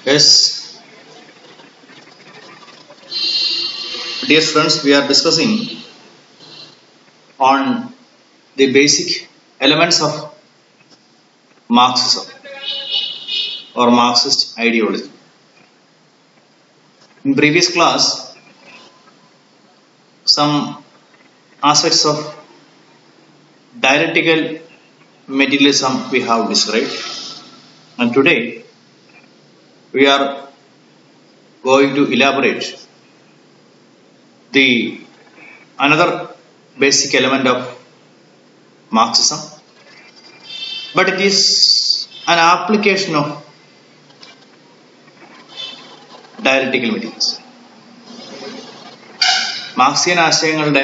Yes, dear friends, we are discussing on the basic elements of Marxism or Marxist ideology. In previous class, some aspects of dialectical materialism we have described, and today we are going to elaborate the another basic element of Marxism, but it is an application of dialectical materialism. Marxian ആശയങ്ങളുടെ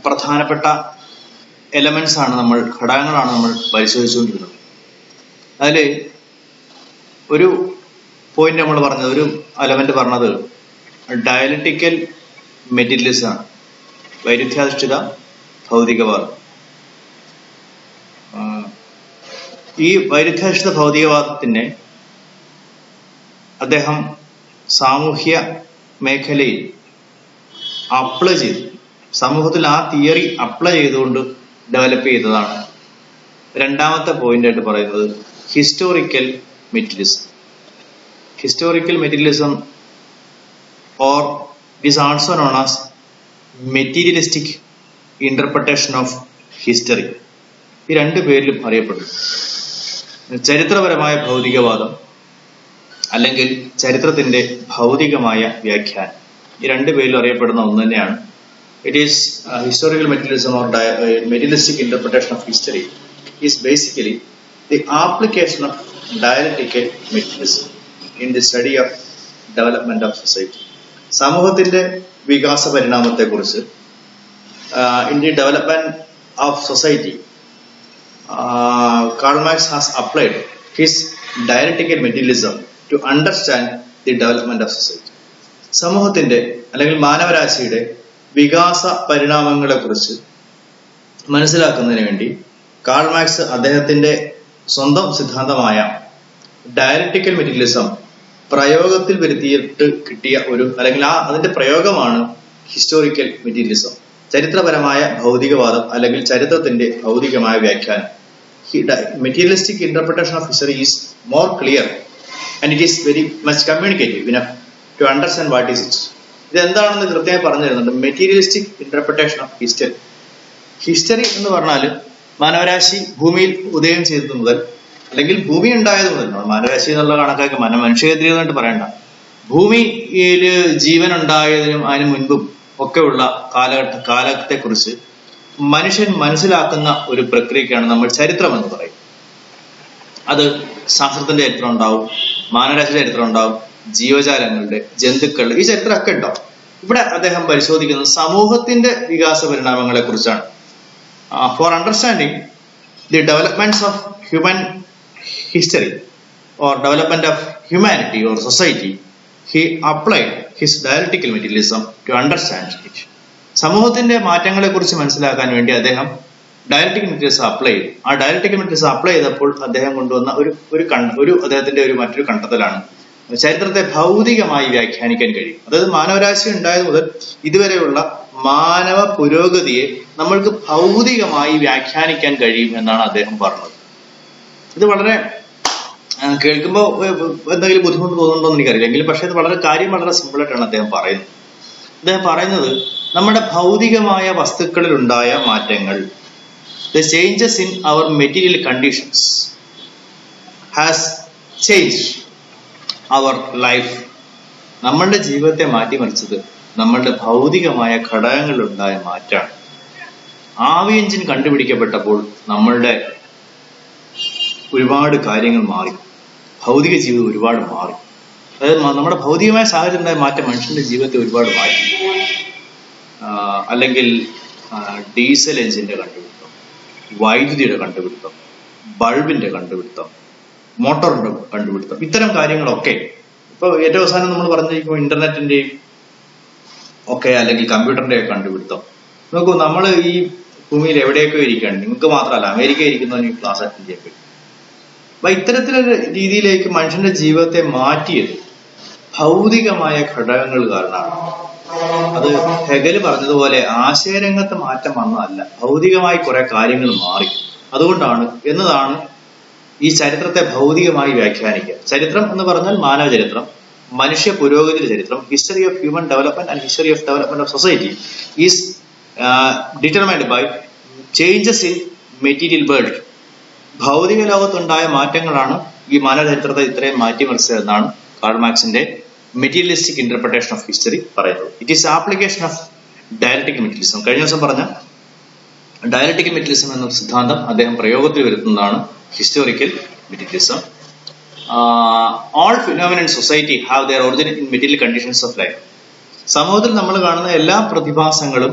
പ്രധാനപ്പെട്ട elements ആണ് ഘടകങ്ങളാണ് നമ്മൾ പരിശോധിച്ചുകൊണ്ടിരുന്നത്. അതിൽ ഒരു point നമ്മൾ പറഞ്ഞത്, ഒരു എലമെന്റ് പറഞ്ഞത് ഡയലക്റ്റിക്കൽ മെറ്റീരിയലിസം ആണ്, വൈരുദ്ധ്യാധിഷ്ഠിത ഭൗതികവാദം. ഈ വൈരുദ്ധ്യാധിഷ്ഠിത ഭൗതികവാദത്തിനെ അദ്ദേഹം സാമൂഹ്യ മേഖലയിൽ അപ്ലൈ ചെയ്തു, സമൂഹത്തിൽ ആ തിയറി അപ്ലൈ ചെയ്തുകൊണ്ട് ഡെവലപ്പ് ചെയ്തതാണ്. രണ്ടാമത്തെ പോയിന്റ് ആയിട്ട് പറയുന്നത് historical materialism. Historical materialism or it is also known as materialistic interpretation of history. ഈ രണ്ടു പേരിലും അറിയപ്പെടുന്നു. ചരിത്രപരമായ ഭൗതികവാദം അല്ലെങ്കിൽ ചരിത്രത്തിന്റെ ഭൗതികമായ വ്യാഖ്യാനം, ഈ രണ്ടു പേരിലും അറിയപ്പെടുന്ന ഒന്ന് തന്നെയാണ്. It is historical materialism or materialistic interpretation of history is basically the application of dialectical materialism in the study of development of society. സമൂഹത്തിന്റെ വികാസ പരിണാമത്തെ കുറിച്ച് in the development of society Karl Marx has applied his dialectical materialism to understand the development of society. സമൂഹത്തിന്റെ അല്ലെങ്കിൽ മാനവരാശിയുടെ വികാസ പരിണാമങ്ങളെ കുറിച്ച് മനസ്സിലാക്കുന്നതിന് വേണ്ടി Karl Marx അദ്ദേഹത്തിന്റെ സ്വന്തം സിദ്ധാന്തമായ ഡയലക്റ്റിക്കൽ മെറ്റീരിയലിസം പ്രയോഗത്തിൽ വരുത്തിയിട്ട് കിട്ടിയ അല്ലെങ്കിൽ അതിന്റെ പ്രയോഗമാണ് ഹിസ്റ്റോറിക്കൽ മെറ്റീരിയലിസം, ചരിത്രപരമായ ഭൗതികവാദം അല്ലെങ്കിൽ ചരിത്രത്തിന്റെ ഭൗതികമായ വ്യാഖ്യാനം. Materialistic interpretation of history is more clear and it is very much communicative enough to understand what is it. ഇത് എന്താണെന്ന് കൃത്യമായി പറഞ്ഞു തരുന്നുണ്ട്. Materialistic interpretation of history. History എന്ന് പറഞ്ഞാൽ മാനവരാശി ഭൂമിയിൽ ഉദയം ചെയ്തത് മുതൽ അല്ലെങ്കിൽ ഭൂമി ഉണ്ടായത് മുതൽ, മാനവരാശി എന്നുള്ള കണക്കാക്കി മനുഷ്യഗതിയായിട്ട് പറയണ്ട, ഭൂമിയിൽ ജീവൻ ഉണ്ടായതിനും അതിനു മുൻപും ഒക്കെയുള്ള കാലത്തെ കുറിച്ച് മനുഷ്യൻ മനസ്സിലാക്കുന്ന ഒരു പ്രക്രിയക്കാണ് നമ്മൾ ചരിത്രം എന്ന് പറയും. അത് ശാസ്ത്രത്തിന്റെ ചരിത്രം ഉണ്ടാവും, മാനവരാശിയുടെ ചരിത്രം ഉണ്ടാവും, ജീവജാലങ്ങളുടെ, ജന്തുക്കളുടെ ഈ ചരിത്രമൊക്കെ ഉണ്ടാവും. ഇവിടെ അദ്ദേഹം പരിശോധിക്കുന്നത് സമൂഹത്തിന്റെ വികാസ പരിണാമങ്ങളെ കുറിച്ചാണ്. For understanding the developments of human history or development of humanity or society, he applied his dialectical materialism to understand it. സമൂഹത്തിന്റെ മാറ്റങ്ങളെ കുറിച്ച് മനസ്സിലാക്കാൻ വേണ്ടി അദ്ദേഹം ഡയലക്റ്റിക്കൽ മെറ്റീരിയൽസ് അപ്ലൈ ചെയ്തു. ആ ഡയലക്റ്റിക്കൽ മെറ്റീരിയൽസ് അപ്ലൈ ചെയ്തപ്പോൾ അദ്ദേഹം കൊണ്ടുവന്ന അദ്ദേഹത്തിന്റെ മറ്റൊരു കണ്ടെത്തലാണ് ചരിത്രത്തെ ഭൗതികമായി വ്യാഖ്യാനിക്കാൻ കഴിയും. അതായത് മാനവരാശി ഉണ്ടായത് മുതൽ ഇതുവരെയുള്ള മാനവ പുരോഗതിയെ നമ്മൾക്ക് ഭൗതികമായി വ്യാഖ്യാനിക്കാൻ കഴിയും എന്നാണ് അദ്ദേഹം പറഞ്ഞത്. ഇത് വളരെ കേൾക്കുമ്പോൾ എന്തെങ്കിലും ബുദ്ധിമുട്ട് തോന്നുന്നുണ്ടോ എന്ന് എനിക്കറിയില്ല, എങ്കിലും പക്ഷേ ഇത് വളരെ സിമ്പിൾ ആയിട്ടാണ് അദ്ദേഹം പറയുന്നത്. അദ്ദേഹം പറയുന്നത് നമ്മുടെ ഭൗതികമായ വസ്തുക്കളിൽ ഉണ്ടായ മാറ്റങ്ങൾ, the changes in our material conditions has changed our life. നമ്മളുടെ ജീവിതത്തെ മാറ്റിമറിച്ചത് നമ്മളുടെ ഭൗതികമായ ഘടകങ്ങളിലുണ്ടായ മാറ്റമാണ്. ആവി എഞ്ചിൻ കണ്ടുപിടിക്കപ്പെട്ടപ്പോൾ നമ്മളുടെ ഒരുപാട് കാര്യങ്ങൾ മാറി, ഭൗതിക ജീവിതം ഒരുപാട് മാറി. അതായത് നമ്മുടെ ഭൗതികമായ സാഹചര്യം ഉണ്ടായ മാറ്റം മനുഷ്യന്റെ ജീവിതത്തെ ഒരുപാട് മാറ്റി. അല്ലെങ്കിൽ ഡീസൽ എഞ്ചിന്റെ കണ്ടുപിടുത്തം, വൈദ്യുതിയുടെ കണ്ടുപിടുത്തം, ബൾബിന്റെ കണ്ടുപിടുത്തം, മോട്ടോറിന്റെ കണ്ടുപിടുത്തം, ഇത്തരം കാര്യങ്ങളൊക്കെ ഇപ്പൊ ഏറ്റവും അവസാനം നമ്മൾ പറഞ്ഞിരിക്കുമ്പോൾ ഇന്റർനെറ്റിന്റെയും ഒക്കെ അല്ലെങ്കിൽ കമ്പ്യൂട്ടറിന്റെ ഒക്കെ കണ്ടുപിടുത്തം. നോക്കൂ, നമ്മൾ ഈ ഭൂമിയിൽ എവിടെയൊക്കെ ഇരിക്കുകയാണ്, നിങ്ങൾക്ക് മാത്രമല്ല അമേരിക്ക ഇരിക്കുന്നതിന് ക്ലാസ് അറ്റൻഡ് ചെയ്യാൻ പറ്റും. അപ്പൊ ഇത്തരത്തിലൊരു രീതിയിലേക്ക് മനുഷ്യന്റെ ജീവിതത്തെ മാറ്റിയത് ഭൗതികമായ ഘടകങ്ങൾ കാരണമാണ്. അത് ഹെഗൽ പറഞ്ഞതുപോലെ ആശയരംഗത്ത് മാറ്റം വന്നതല്ല, ഭൗതികമായി കുറെ കാര്യങ്ങൾ മാറി. അതുകൊണ്ടാണ് എന്നതാണ് ഈ ചരിത്രത്തെ ഭൗതികമായി വ്യാഖ്യാനിക്കുക. ചരിത്രം എന്ന് പറഞ്ഞാൽ മാനവ ചരിത്രം, മനുഷ്യ പുരോഗതിയുടെ ചരിത്രം, history of human development and history of development of society is determined by changes in material world. ഭൗതിക ലോകത്തുണ്ടായ മാറ്റങ്ങളാണ് ഈ മാനവ ചരിത്രത്തെ ഇത്രയും മാറ്റിമറിച്ചത് എന്നാണ് കാൾ മാർക്സിന്റെ മെറ്റീരിയലിസ്റ്റിക് ഇന്റർപ്രിട്ടേഷൻ ഓഫ് ഹിസ്റ്ററി പറയുന്നത്. It is application of dialectical materialism. കഴിഞ്ഞ ദിവസം പറഞ്ഞ ഡയലക്റ്റിക്കൽ മെറ്റീരിയലിസം എന്ന സിദ്ധാന്തം അദ്ദേഹം പ്രയോഗത്തിൽ വരുത്തുന്നതാണ് historical materialism. All phenomena in society have their origin in material conditions of life. സമൂഹത്തിൽ നമ്മൾ കാണുന്ന എല്ലാ പ്രതിഭാസങ്ങളും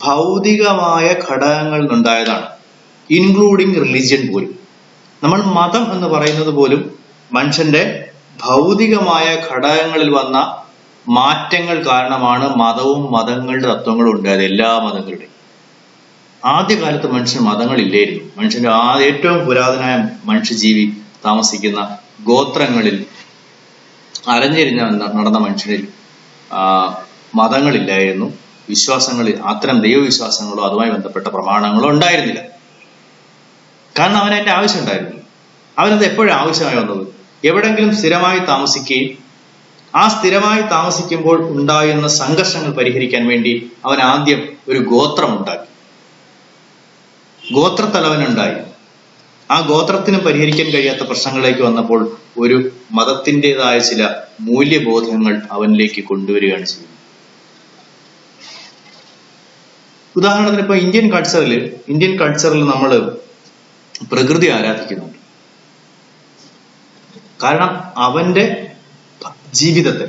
ഭൗതികമായ ഘടകങ്ങളിൽ നിന്നുണ്ടായതാണ്, ഇൻക്ലൂഡിങ് റിലിജിയൻ പോലും. നമ്മൾ മതം എന്ന് പറയുന്നത് പോലും മനുഷ്യന്റെ ഭൗതികമായ ഘടകങ്ങളിൽ വന്ന മാറ്റങ്ങൾ കാരണമാണ് മതവും മതങ്ങളുടെ തത്വങ്ങളും ഉണ്ടായത്. എല്ലാ മതങ്ങളുടെയും ആദ്യകാലത്ത് മനുഷ്യന് മതങ്ങളില്ലായിരുന്നു. മനുഷ്യന്റെ ഏറ്റവും പുരാതനായ മനുഷ്യജീവി താമസിക്കുന്ന ഗോത്രങ്ങളിൽ അലഞ്ഞിരിഞ്ഞ നടന്ന മനുഷ്യരിൽ മതങ്ങളില്ലായിരുന്നു, വിശ്വാസങ്ങളിൽ അത്തരം ദൈവവിശ്വാസങ്ങളോ അതുമായി ബന്ധപ്പെട്ട പ്രമാണങ്ങളോ ഉണ്ടായിരുന്നില്ല. കാരണം അവന് അതിന്റെ ആവശ്യം ഉണ്ടായിരുന്നില്ല. അവനത് എപ്പോഴും ആവശ്യമായി വന്നത് എവിടെങ്കിലും സ്ഥിരമായി താമസിക്കുകയും ആ സ്ഥിരമായി താമസിക്കുമ്പോൾ ഉണ്ടാകുന്ന സംഘർഷങ്ങൾ പരിഹരിക്കാൻ വേണ്ടി അവൻ ആദ്യം ഒരു ഗോത്രമുണ്ടാക്കി, ഗോത്രത്തലവനുണ്ടായി. ആ ഗോത്രത്തിന് പരിഹരിക്കാൻ കഴിയാത്ത പ്രശ്നങ്ങളിലേക്ക് വന്നപ്പോൾ ഒരു മതത്തിൻ്റെതായ ചില മൂല്യബോധങ്ങൾ അവനിലേക്ക് കൊണ്ടുവരികയാണ് ചെയ്യുന്നത്. ഉദാഹരണത്തിന് ഇപ്പൊ ഇന്ത്യൻ കൾച്ചറിൽ നമ്മൾ പ്രകൃതി ആരാധിക്കുന്നുണ്ട്. കാരണം അവന്റെ ജീവിതത്തെ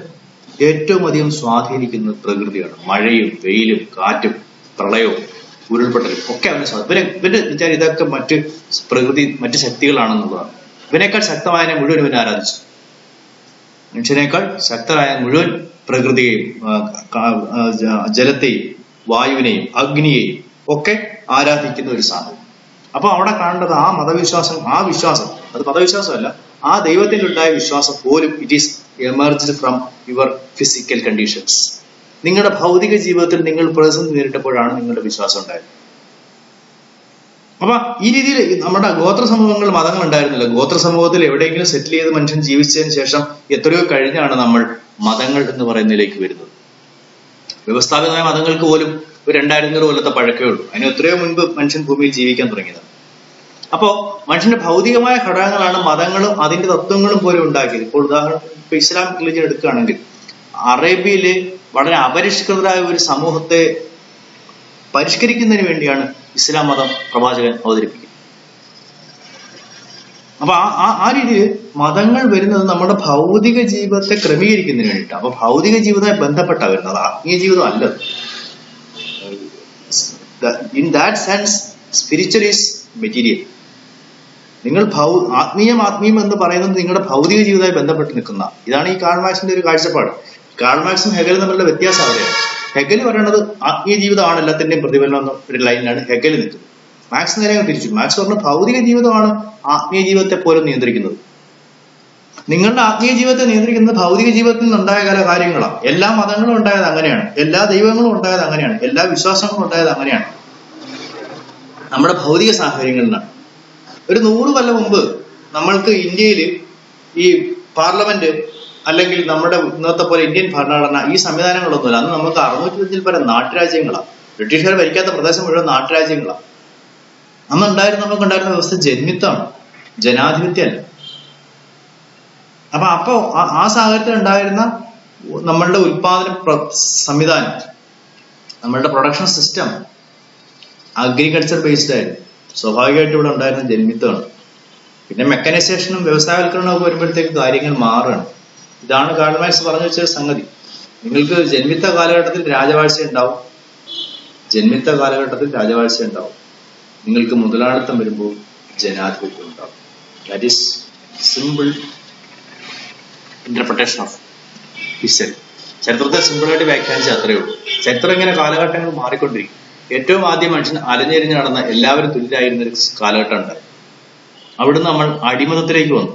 ഏറ്റവും അധികം സ്വാധീനിക്കുന്നത് പ്രകൃതിയാണ്. മഴയും വെയിലും കാറ്റും പ്രളയവും ഉരുൾപൊട്ടലും ഒക്കെ അവന് ഇവന്റെ വിചാരം ഇതൊക്കെ മറ്റ് ശക്തികളാണെന്നുള്ളതാണ്. ഇവനേക്കാൾ ശക്തമായ മുഴുവൻ ഇവനെ ആരാധിച്ചു. മനുഷ്യനേക്കാൾ ശക്തരായ മുഴുവൻ പ്രകൃതിയെയും ജലത്തെയും വായുവിനെയും അഗ്നിയെയും ഒക്കെ ആരാധിക്കുന്ന ഒരു സാധനം. അപ്പൊ അവിടെ കാണേണ്ടത് ആ വിശ്വാസം അത് മതവിശ്വാസമല്ല, ആ ദൈവത്തിലുണ്ടായ വിശ്വാസം പോലും it is emerged from your physical conditions. നിങ്ങളുടെ ഭൗതിക ജീവിതത്തിൽ നിങ്ങൾ പ്രതിസന്ധി നേരിട്ടപ്പോഴാണ് നിങ്ങളുടെ വിശ്വാസം ഉണ്ടായത്. അപ്പൊ ഈ രീതിയിൽ നമ്മുടെ ഗോത്ര സമൂഹങ്ങൾ മതങ്ങൾ ഉണ്ടായിരുന്നില്ല. ഗോത്ര സമൂഹത്തിൽ എവിടെയെങ്കിലും സെറ്റിൽ ചെയ്ത് മനുഷ്യൻ ജീവിച്ചതിന് ശേഷം എത്രയോ കഴിഞ്ഞാണ് നമ്മൾ മതങ്ങൾ എന്ന് പറയുന്നതിലേക്ക് വരുന്നത്. വ്യവസ്ഥാപിതമായ മതങ്ങൾക്ക് പോലും ഒരു 2500 കൊല്ലത്തെ പഴക്കമേ ഉള്ളൂ. അതിന് എത്രയോ മുൻപ് മനുഷ്യൻ ഭൂമിയിൽ ജീവിക്കാൻ തുടങ്ങിയതാണ്. അപ്പോ മനുഷ്യന്റെ ഭൗതികമായ ഘടകങ്ങളാണ് മതങ്ങളും അതിന്റെ തത്വങ്ങളും പോലും ഉണ്ടാക്കിയത്. ഇപ്പോൾ ഉദാഹരണം ഇപ്പൊ ഇസ്ലാമിക് റിലിജിയൻ എടുക്കുകയാണെങ്കിൽ അറേബ്യയില് വളരെ അപരിഷ്കൃതരായ ഒരു സമൂഹത്തെ പരിഷ്കരിക്കുന്നതിന് വേണ്ടിയാണ് ഇസ്ലാം മതം പ്രവാചകൻ അവതരിപ്പിക്കുന്നത്. അപ്പൊ ആ രീതിയിൽ മതങ്ങൾ വരുന്നത് നമ്മുടെ ഭൗതിക ജീവിതത്തെ ക്രമീകരിക്കുന്നതിന് വേണ്ടിയിട്ടാണ്. അപ്പൊ ഭൗതിക ജീവിതവുമായി ബന്ധപ്പെട്ട വരുന്നത്, ആത്മീയ ജീവിതം അല്ലത്. In that sense spiritual is material. നിങ്ങൾ ആത്മീയം എന്ന് പറയുന്നത് നിങ്ങളുടെ ഭൗതിക ജീവിതവുമായി ബന്ധപ്പെട്ട് നിൽക്കുന്ന ഇതാണ് ഈ കാൾ മാർക്സിന്റെ ഒരു കാഴ്ചപ്പാട്. കാൾ മാർക്സും ഹെഗലും തമ്മിലുള്ള വ്യത്യാസം അവിടെയാണ്. ഹെഗൽ പറയുന്നത് ആത്മീയ ജീവിതമാണ് എല്ലാത്തിന്റെയും പ്രതിഫലനം എന്ന ഒരു ലൈനിലാണ് ഹെഗൽ നിൽക്കുന്നത്. മാർക്സ് നേരെ തിരിച്ചു. മാർക്സ് പറഞ്ഞ ഭൗതിക ജീവിതമാണ് ആത്മീയ ജീവിതത്തെ പോലും നിയന്ത്രിക്കുന്നത്. നിങ്ങളുടെ ആത്മീയ ജീവിതത്തെ നിയന്ത്രിക്കുന്നത് ഭൗതിക ജീവിതത്തിൽ നിന്നുണ്ടായ കാര്യങ്ങളാണ്. എല്ലാ മതങ്ങളും ഉണ്ടായത് അങ്ങനെയാണ്, എല്ലാ ദൈവങ്ങളും ഉണ്ടായത് അങ്ങനെയാണ്, എല്ലാ വിശ്വാസങ്ങളും ഉണ്ടായത് അങ്ങനെയാണ്. നമ്മുടെ ഭൗതിക സാഹചര്യങ്ങളിൽ നിന്നാണ്. ഒരു 100 കൊല്ലം മുമ്പ് നമ്മൾക്ക് ഇന്ത്യയിൽ ഈ പാർലമെന്റ് അല്ലെങ്കിൽ നമ്മുടെ ഇന്നത്തെ പോലെ ഇന്ത്യൻ ഭരണഘടന ഈ സംവിധാനങ്ങളൊന്നുമില്ല. അന്ന് നമുക്ക് 605 പരം നാട്ടുരാജ്യങ്ങളാണ്. ബ്രിട്ടീഷുകാർ ഭരിക്കാത്ത പ്രദേശം മുഴുവൻ നാട്ടുരാജ്യങ്ങളാണ്. നമുക്കുണ്ടായിരുന്ന വ്യവസ്ഥ ജന്മിത്വമാണ്, ജനാധിപത്യമല്ല. അപ്പൊ ആ സാഹചര്യത്തിൽ ഉണ്ടായിരുന്ന നമ്മളുടെ ഉൽപാദന സംവിധാനം, നമ്മളുടെ പ്രൊഡക്ഷൻ സിസ്റ്റം അഗ്രികൾച്ചർ ബേസ്ഡ് ആയിരുന്നു. സ്വാഭാവികമായിട്ട് ഇവിടെ ഉണ്ടായിരുന്ന ജന്മിത്വമാണ്. പിന്നെ മെക്കനൈസേഷനും വ്യവസായവൽക്കരണവും ഒക്കെ വരുമ്പോഴത്തേക്ക് കാര്യങ്ങൾ മാറുകയാണ്. ഇതാണ് കാൾ മാർക്സ് പറഞ്ഞു വെച്ച സംഗതി. നിങ്ങൾക്ക് ജന്മിത്ത കാലഘട്ടത്തിൽ രാജവാഴ്ച ഉണ്ടാവും, നിങ്ങൾക്ക് മുതലാളിത്തം വരുമ്പോൾ ജനാധിപത്യം ഉണ്ടാവും. That is simple interpretation of history. ചരിത്രത്തെ സിമ്പിളായിട്ട് വ്യാഖ്യാനിച്ചാൽ അത്രയേ ഉള്ളൂ. ചരിത്രം ഇങ്ങനെ കാലഘട്ടങ്ങൾ മാറിക്കൊണ്ടിരിക്കും. ഏറ്റവും ആദ്യം മനുഷ്യൻ അലഞ്ഞെരിഞ്ഞ് നടന്ന എല്ലാവരും തുല്യരായിരുന്ന ഒരു കാലഘട്ടം ഉണ്ടായി. അവിടുന്ന് നമ്മൾ അടിമത്തത്തിലേക്ക് വന്നു.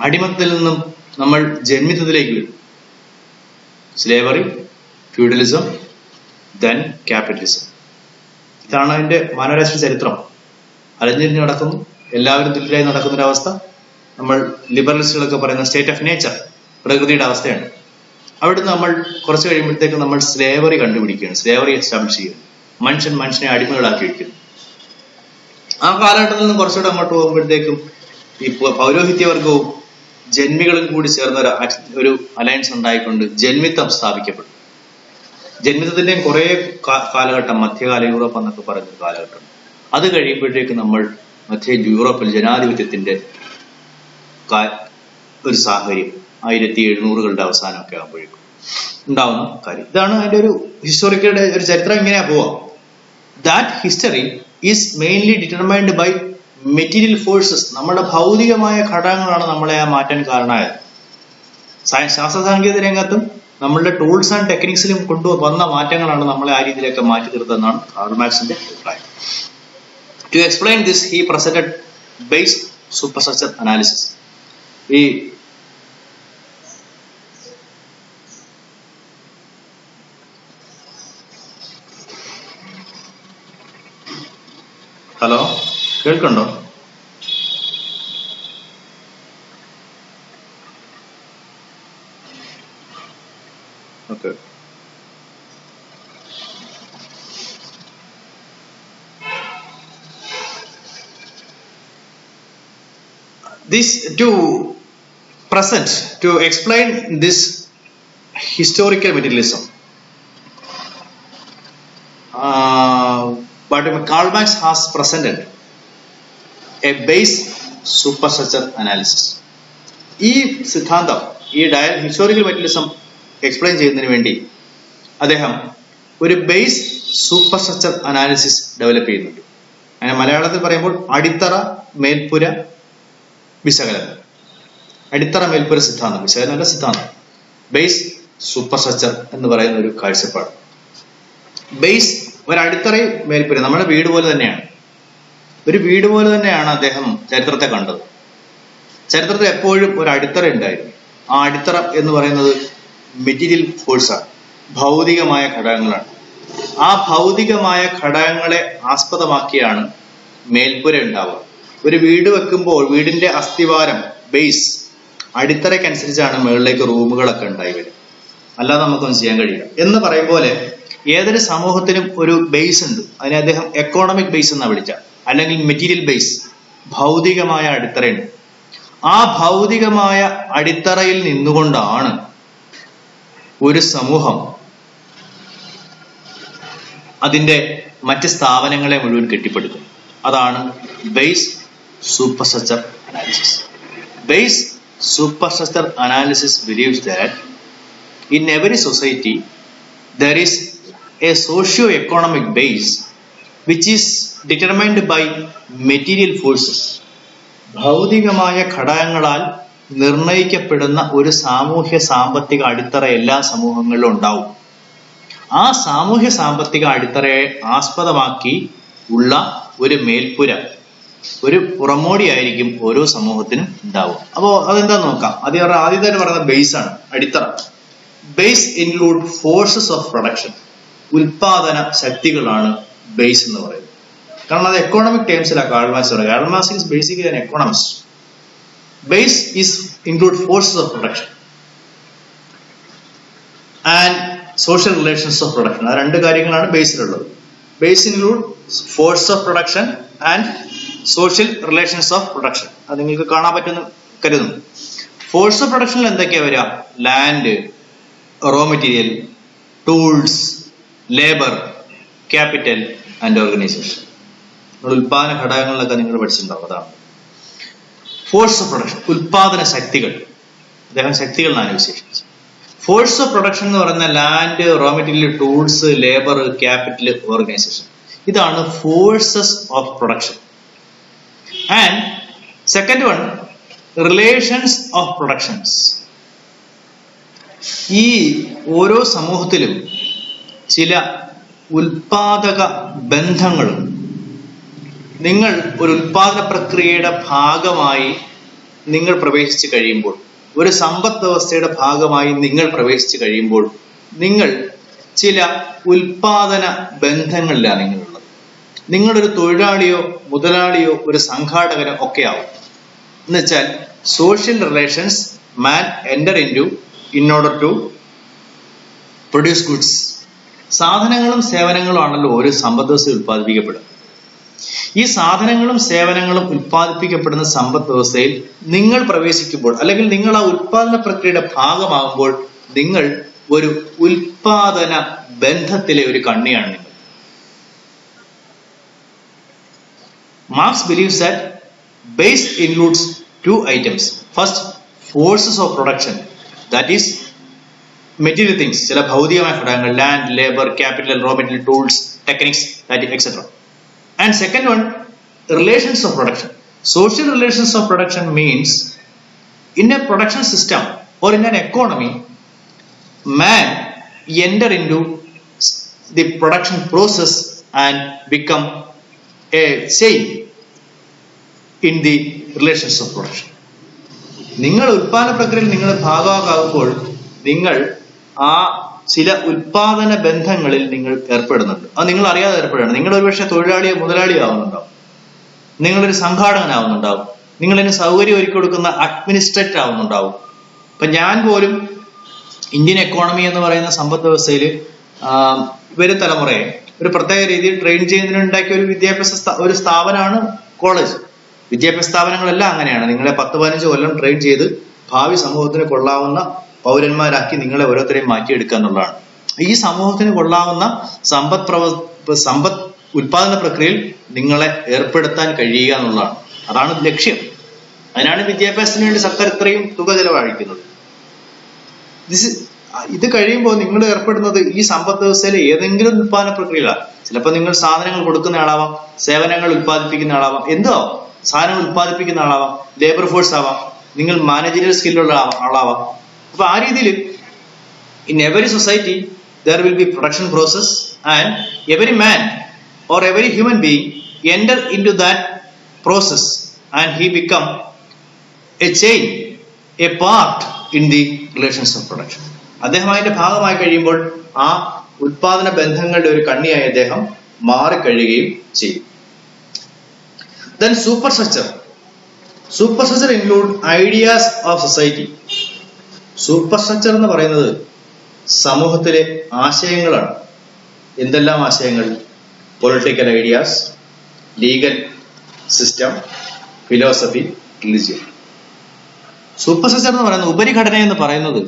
അടിമത്തത്തിൽ നിന്നും നമ്മൾ ജന്മിത്തത്തിലേക്ക് വരും. Slavery, feudalism, then capitalism. ഇതാണ് അതിന്റെ മാനവരാശി ചരിത്രം. അലഞ്ഞിരിഞ്ഞ് നടക്കുന്നു, എല്ലാവരും തുല്യരായി നടക്കുന്നൊരവസ്ഥ. നമ്മൾ ലിബറലിസ്റ്റുകളൊക്കെ പറയുന്ന സ്റ്റേറ്റ് ഓഫ് നേച്ചർ, പ്രകൃതിയുടെ അവസ്ഥയാണ്. അവിടുന്ന് നമ്മൾ കുറച്ച് കഴിയുമ്പോഴത്തേക്ക് നമ്മൾ സ്ലേവറി കണ്ടുപിടിക്കുകയാണ്, സ്ലേവറി എസ്റ്റാബ്ലിഷ് ചെയ്യുന്നു. മനുഷ്യനെ അടിമകളാക്കി വയ്ക്കുന്നു. ആ കാലഘട്ടത്തിൽ നിന്ന് കുറച്ചുകൂടെ അങ്ങോട്ട് പോകുമ്പോഴത്തേക്കും ഈ പൗരോഹിത്യവർഗവും ജന്മികളും കൂടി ചേർന്ന ഒരു അലയൻസ് ഉണ്ടായിക്കൊണ്ട് ജന്മിത്തം സ്ഥാപിക്കപ്പെട്ടു. ജന്മിത്തത്തിന്റെയും കുറെ കാലഘട്ടം, മധ്യകാല യൂറോപ്പ് എന്നൊക്കെ പറയുന്ന കാലഘട്ടം. അത് കഴിയുമ്പോഴത്തേക്ക് നമ്മൾ മധ്യ യൂറോപ്പിൽ ജനാധിപത്യത്തിന്റെ ഒരു സാഹചര്യം 1700-കളുടെ അവസാനമൊക്കെ ആകുമ്പോഴേക്കും ഉണ്ടാവുന്ന കാര്യം. ഇതാണ് അതിന്റെ ഒരു ഹിസ്റ്റോറിക്കയുടെ ഒരു ചരിത്രം. ഇങ്ങനെയാ പോവാം. That history is mainly determined by material forces. നമ്മുടെ ഭൗതികമായ ഘടകങ്ങളാണ് നമ്മളെ ആ മാറ്റാൻ കാരണമായത്. ശാസ്ത്ര സാങ്കേതിക രംഗത്തും നമ്മളുടെ ടൂൾസ് ആൻഡ് ടെക്നിക്സിലും കൊണ്ടുവന്ന മാറ്റങ്ങളാണ് നമ്മളെ ആ രീതിയിലൊക്കെ മാറ്റി തീർത്തതെന്നാണ് കാർൾ മാർക്സിന്റെ അഭിപ്രായം. To explain this he presented base superstructure analysis. ഈ ഹലോ, കേൾക്കുന്നുണ്ടോ? Okay. This to explain this historical materialism, but Karl Marx has presented a base superstructure analysis. ഈ സിദ്ധാന്തം, ഈ ഹിസ്റ്റോറിക്കൽ മെറ്റീരിയലിസം എക്സ്പ്ലെയിൻ ചെയ്യുന്നതിന് വേണ്ടി അദ്ദേഹം ഒരു ബേസ് സൂപ്പർസ്ട്രക്ചർ അനാലിസിസ് ഡെവലപ്പ് ചെയ്യുന്നുണ്ട്. അങ്ങനെ മലയാളത്തിൽ പറയുമ്പോൾ അടിത്തറ മേൽപ്പുര വിശകലനം. അടിത്തറ മേൽപ്പുര സിദ്ധാന്തം, വിശകലനമല്ല സിദ്ധാന്തം. ബേസ് സൂപ്പർസ്ട്രക്ചർ എന്ന് പറയുന്ന ഒരു കാഴ്ചപ്പാട്. ബേസ് ഒരടിത്തറയും മേൽപ്പുര, നമ്മുടെ വീട് പോലെ തന്നെയാണ്. ഒരു വീട് പോലെ തന്നെയാണ് അദ്ദേഹം ചരിത്രത്തെ കണ്ടത്. ചരിത്രത്തിൽ എപ്പോഴും ഒരു അടിത്തറ ഉണ്ടായിരുന്നു. ആ അടിത്തറ എന്ന് പറയുന്നത് മെറ്റീരിയൽ ഫോഴ്സാണ്, ഭൗതികമായ ഘടകങ്ങളാണ്. ആ ഭൗതികമായ ഘടകങ്ങളെ ആസ്പദമാക്കിയാണ് മേൽപ്പുര ഉണ്ടാവുക. ഒരു വീട് വെക്കുമ്പോൾ വീടിന്റെ അസ്ഥിവാരം, ബേസ്, അടിത്തറയ്ക്കനുസരിച്ചാണ് മുകളിലേക്ക് റൂമുകളൊക്കെ ഉണ്ടായി വരും. അല്ലാതെ നമുക്കൊന്നും ചെയ്യാൻ കഴിയില്ല. എന്ന് പറയും പോലെ ഏതൊരു സമൂഹത്തിനും ഒരു ബേസ് ഉണ്ട്. അതിനെ അദ്ദേഹം എക്കോണമിക് ബേസ് എന്നാണ് വിളിച്ച, അല്ലെങ്കിൽ മെറ്റീരിയൽ ബേസ്, ഭൗതികമായ അടിത്തറയുണ്ട്. ആ ഭൗതികമായ അടിത്തറയിൽ നിന്നുകൊണ്ടാണ് ഒരു സമൂഹം അതിന്റെ മറ്റ് സ്ഥാപനങ്ങളെ മുഴുവൻ കെട്ടിപ്പടുക്കുന്നത്. അതാണ് base superstructure analysis. Base superstructure analysis believes that in every society there is a socio-economic base which is determined by material forces. ഭൗതികമായ ഘടകങ്ങളാൽ നിർണയിക്കപ്പെടുന്ന ഒരു സാമൂഹ്യ സാമ്പത്തിക അടിത്തറ എല്ലാ സമൂഹങ്ങളിലും ഉണ്ടാവും. ആ സാമൂഹ്യ സാമ്പത്തിക അടിത്തറയെ ആസ്പദമാക്കി ഉള്ള ഒരു മേൽപ്പുര, ഒരു പുറമോടിയായിരിക്കും ഓരോ സമൂഹത്തിനും ഉണ്ടാവും. അപ്പോൾ അതെന്താന്ന് നോക്കാം. ആദ്യം തന്നെ പറയുന്ന ബേസ് ആണ്, അടിത്തറ. Base include forces of production. ഉൽപാദന ശക്തികളാണ് ബേസ് എന്ന് പറയുന്നത്. കാരണം അത് എക്കോണമിക് ടേംസിലാണ് കാർൾ മാർക്സ് പറയുന്നത്. Karl Marx is basically an economist. Base is include forces of production and social relations of production. ആ രണ്ട് കാര്യങ്ങളാണ് ബേസിലുള്ളത്. Base include force of production and social relations of production. അത് നിങ്ങൾക്ക് കാണാൻ പറ്റുമെന്ന് കരുതുന്നു. ഫോഴ്സ് ഓഫ് പ്രൊഡക്ഷനിൽ എന്തൊക്കെയാ വരിക? Land, raw material, tools, labour, capital and organisation. ഉൽപാദന ഘടകങ്ങളിലൊക്കെ നിങ്ങൾ പഠിച്ചിട്ടുണ്ടാവും. അതാണ് ഫോഴ്സ് ഓഫ് പ്രൊഡക്ഷൻ. ഉൽപാദന ശക്തികൾ, അദ്ദേഹം ശക്തികൾ എന്നാണ് വിശേഷിപ്പിച്ചത്. ഫോഴ്സ് ഓഫ് പ്രൊഡക്ഷൻ എന്ന് പറയുന്ന land, raw material, tools, labour, capital, organisation. ഇതാണ് forces of production. And second one, relations of productions. ഈ ഓരോ സമൂഹത്തിലും ചില ഉൽപാദക ബന്ധങ്ങളും നിങ്ങൾ ഒരു ഉൽപാദന പ്രക്രിയയുടെ ഭാഗമായി നിങ്ങൾ പ്രവേശിച്ചു കഴിയുമ്പോൾ, ഒരു സമ്പദ് വ്യവസ്ഥയുടെ ഭാഗമായി നിങ്ങൾ പ്രവേശിച്ചു കഴിയുമ്പോൾ, നിങ്ങൾ ചില ഉൽപാദന ബന്ധങ്ങളിലാണ് നിങ്ങളുള്ളത്. നിങ്ങളൊരു തൊഴിലാളിയോ മുതലാളിയോ ഒരു സംഘാടകനോ ഒക്കെ ആവും. എന്നുവെച്ചാൽ social relations man enter in order to produce goods. സാധനങ്ങളും സേവനങ്ങളും ആണല്ലോ ഒരു സമ്പദ് വ്യവസ്ഥ ഉൽപ്പാദിപ്പിക്കപ്പെടുന്നത്. ഈ സാധനങ്ങളും സേവനങ്ങളും ഉൽപ്പാദിപ്പിക്കപ്പെടുന്ന സമ്പദ് വ്യവസ്ഥയിൽ നിങ്ങൾ പ്രവേശിക്കുമ്പോൾ, അല്ലെങ്കിൽ നിങ്ങൾ ആ ഉൽപാദന പ്രക്രിയയുടെ ഭാഗമാകുമ്പോൾ, നിങ്ങൾ ഒരു ഉൽപാദന ബന്ധത്തിലെ ഒരു കണ്ണിയാണ് നിങ്ങൾ. Marks believes that base includes two items. First, forces of production, that is material things, ചില ഭൗതികമായ ഘടകങ്ങൾ, land, labor, capital, raw material, tools, techniques, etc. And second one, relations of production. Social relations of production means in a production system or in an economy, man enter into the production process and become a chain in the relations of production. നിങ്ങൾ ഉൽപാദന പ്രക്രിയയിൽ നിങ്ങൾ ഭാഗമാകുമ്പോൾ നിങ്ങൾ ആ ചില ഉൽപാദന ബന്ധങ്ങളിൽ നിങ്ങൾ ഏർപ്പെടുന്നുണ്ട്. അത് നിങ്ങൾ അറിയാതെ ഏർപ്പെടുകയാണ്. നിങ്ങൾ ഒരുപക്ഷെ തൊഴിലാളിയോ മുതലാളിയോ ആവുന്നുണ്ടാവും, നിങ്ങളൊരു സംഘാടകനാവുന്നുണ്ടാവും, നിങ്ങളിന് സൗകര്യം ഒരുക്കി കൊടുക്കുന്ന അഡ്മിനിസ്ട്രേറ്റർ ആവുന്നുണ്ടാവും. ഇപ്പൊ ഞാൻ പോലും ഇന്ത്യൻ എക്കോണമി എന്ന് പറയുന്ന സമ്പദ് വ്യവസ്ഥയിൽ വരും തലമുറയെ ഒരു പ്രത്യേക രീതിയിൽ ട്രെയിൻ ചെയ്യുന്നതിന് ഉണ്ടാക്കിയ ഒരു വിദ്യാഭ്യാസ ഒരു സ്ഥാപനമാണ് കോളേജ്. വിദ്യാഭ്യാസ സ്ഥാപനങ്ങളെല്ലാം അങ്ങനെയാണ്. നിങ്ങളെ 10-15 കൊല്ലം ട്രെയിൻ ചെയ്ത് ഭാവി സമൂഹത്തിന് കൊള്ളാവുന്ന പൗരന്മാരാക്കി നിങ്ങളെ ഓരോരുത്തരെയും മാറ്റിയെടുക്കുക എന്നുള്ളതാണ്. ഈ സമൂഹത്തിന് കൊള്ളാവുന്ന സമ്പദ് ഉൽപാദന പ്രക്രിയയിൽ നിങ്ങളെ ഏർപ്പെടുത്താൻ കഴിയുക എന്നുള്ളതാണ്. അതാണ് ലക്ഷ്യം. അതിനാണ് വിദ്യാഭ്യാസത്തിന് വേണ്ടി സർക്കാർ ഇത്രയും തുക ചെലവഴിക്കുന്നത്. ഇത് കഴിയുമ്പോൾ നിങ്ങൾ ഏർപ്പെടുന്നത് ഈ സമ്പദ് വ്യവസ്ഥയിലെ ഏതെങ്കിലും ഉൽപാദന പ്രക്രിയയിലാണ്. ചിലപ്പോൾ നിങ്ങൾ സാധനങ്ങൾ കൊടുക്കുന്ന ആളാവാം, സേവനങ്ങൾ ഉൽപ്പാദിപ്പിക്കുന്ന ആളാവാം, എന്തോ സാധനങ്ങൾ ഉൽപ്പാദിപ്പിക്കുന്ന ആളാവാം, ലേബർ ഫോഴ്സ് ആവാം, നിങ്ങൾ മാനേജറിയൽ സ്കില്ലുള്ള ആളാവാം. അപ്പൊ ആ രീതിയിൽ in every society there will be production process and every man or every human being enter into that process and he become a chain, a part in the relations of production. അദ്ദേഹം അതിന്റെ ഭാഗമായി കഴിയുമ്പോൾ ആ ഉൽപാദന ബന്ധങ്ങളുടെ ഒരു കണ്ണിയായി അദ്ദേഹം മാറിക്കഴിയുകയും ചെയ്യും. Then superstructure. Superstructure include ideas of society. Superstructure എന്ന് പറയുന്നത് സമൂഹത്തിലെ ആശയങ്ങളാണ്. എന്തെല്ലാം ആശയങ്ങൾ? Political ideas, legal system, philosophy, religion. Superstructure എന്ന് പറയുന്നത്, ഉപരിഘടന എന്ന് പറയുന്നത്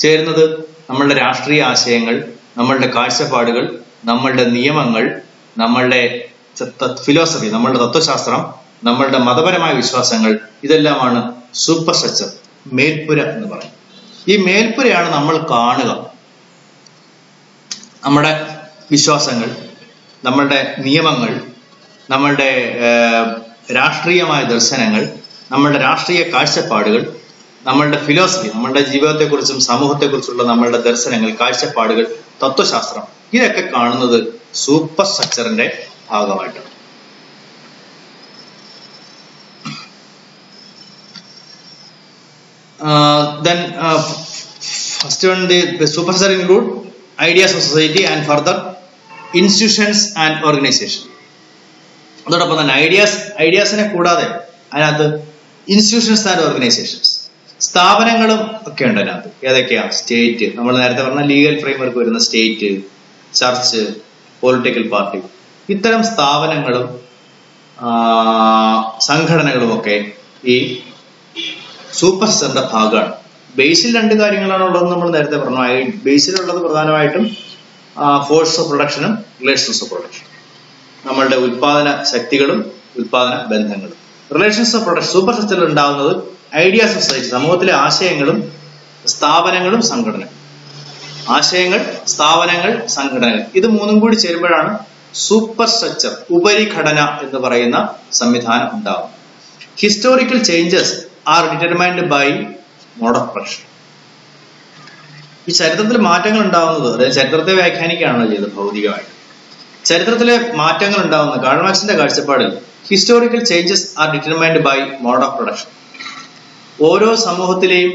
ചേരുന്നത് നമ്മളുടെ രാഷ്ട്രീയ ആശയങ്ങൾ, നമ്മളുടെ കാഴ്ചപ്പാടുകൾ, നമ്മളുടെ നിയമങ്ങൾ, നമ്മളുടെ ഫിലോസഫി, നമ്മളുടെ തത്വശാസ്ത്രം, നമ്മളുടെ മതപരമായ വിശ്വാസങ്ങൾ, ഇതെല്ലാമാണ് സൂപ്പർസ്ട്രക്ചർ, മേൽപ്പുര എന്ന് പറയുന്നത്. ഈ മേൽപ്പുരയാണ് നമ്മൾ കാണുക. നമ്മുടെ വിശ്വാസങ്ങൾ, നമ്മളുടെ നിയമങ്ങൾ, നമ്മളുടെ രാഷ്ട്രീയമായ ദർശനങ്ങൾ, നമ്മളുടെ രാഷ്ട്രീയ കാഴ്ചപ്പാടുകൾ, നമ്മളുടെ ഫിലോസഫി, നമ്മളുടെ ജീവിതത്തെക്കുറിച്ചും സമൂഹത്തെക്കുറിച്ചുള്ള നമ്മളുടെ ദർശനങ്ങൾ, കാഴ്ചപ്പാടുകൾ, തത്വശാസ്ത്രം, ഇതൊക്കെ കാണുന്നത് സൂപ്പർ സ്ട്രക്ചറിന്റെ ഭാഗമായിട്ടാണ്. Then first one, the superstructure include ideas of society and further institutions and organization. അതോടൊപ്പം തന്നെ ഐഡിയാസിനെ കൂടാതെ അതിനകത്ത് ഇൻസ്റ്റിറ്റ്യൂഷൻസ് ആൻഡ് ഓർഗനൈസേഷൻസ്, സ്ഥാപനങ്ങളും ഒക്കെ ഉണ്ട് അതിനകത്ത്. ഏതൊക്കെയാ? സ്റ്റേറ്റ്, നമ്മൾ നേരത്തെ പറഞ്ഞ ലീഗൽ ഫ്രെയിംവർക്ക് വരുന്ന സ്റ്റേറ്റ്, ചർച്ച്, പൊളിറ്റിക്കൽ പാർട്ടി, ഇത്തരം സ്ഥാപനങ്ങളും സംഘടനകളും ഒക്കെ ഈ സൂപ്പർ സ്ട്രക്ചറിന്റെ ഭാഗമാണ്. ബേസിൽ 2 കാര്യങ്ങളാണ് ഉള്ളതെന്ന് നമ്മൾ നേരത്തെ പറഞ്ഞു. ബേസിലുള്ളത് പ്രധാനമായിട്ടും ഫോഴ്സ് ഓഫ് പ്രൊഡക്ഷനും റിലേഷൻസ് ഓഫ് പ്രൊഡക്ഷൻ, നമ്മളുടെ ഉൽപാദന ശക്തികളും ഉൽപാദന ബന്ധങ്ങളും. റിലേഷൻസ് ഓഫ് പ്രൊഡക്ഷൻ സൂപ്പർ സ്ട്രക്ചറിൽ ഉണ്ടാകുന്നത് ഐഡിയാസ് ഓഫ് സൊസൈറ്റി, സമൂഹത്തിലെ ആശയങ്ങളും സ്ഥാപനങ്ങളും സംഘടനകളും. ആശയങ്ങൾ, സ്ഥാപനങ്ങൾ, സംഘടനകൾ, ഇത് മൂന്നും കൂടി ചേരുമ്പോഴാണ് സൂപ്പർ സ്ട്രക്ചർ, ഉപരിഘടന എന്ന് പറയുന്ന സംവിധാനം ഉണ്ടാകും. Historical changes are determined by mode of production. ഈ ചരിത്രത്തിൽ മാറ്റങ്ങൾ ഉണ്ടാവുന്നത്, അതായത് ചരിത്രത്തെ വ്യാഖ്യാനിക്കുകയാണല്ലോ ചെയ്തത് ഭൗതികമായിട്ട്. ചരിത്രത്തിലെ മാറ്റങ്ങൾ ഉണ്ടാവുന്ന കാൾ മാർക്സിന്റെ കാഴ്ചപ്പാടിൽ historical changes are determined by mode of production. ഓരോ സമൂഹത്തിലെയും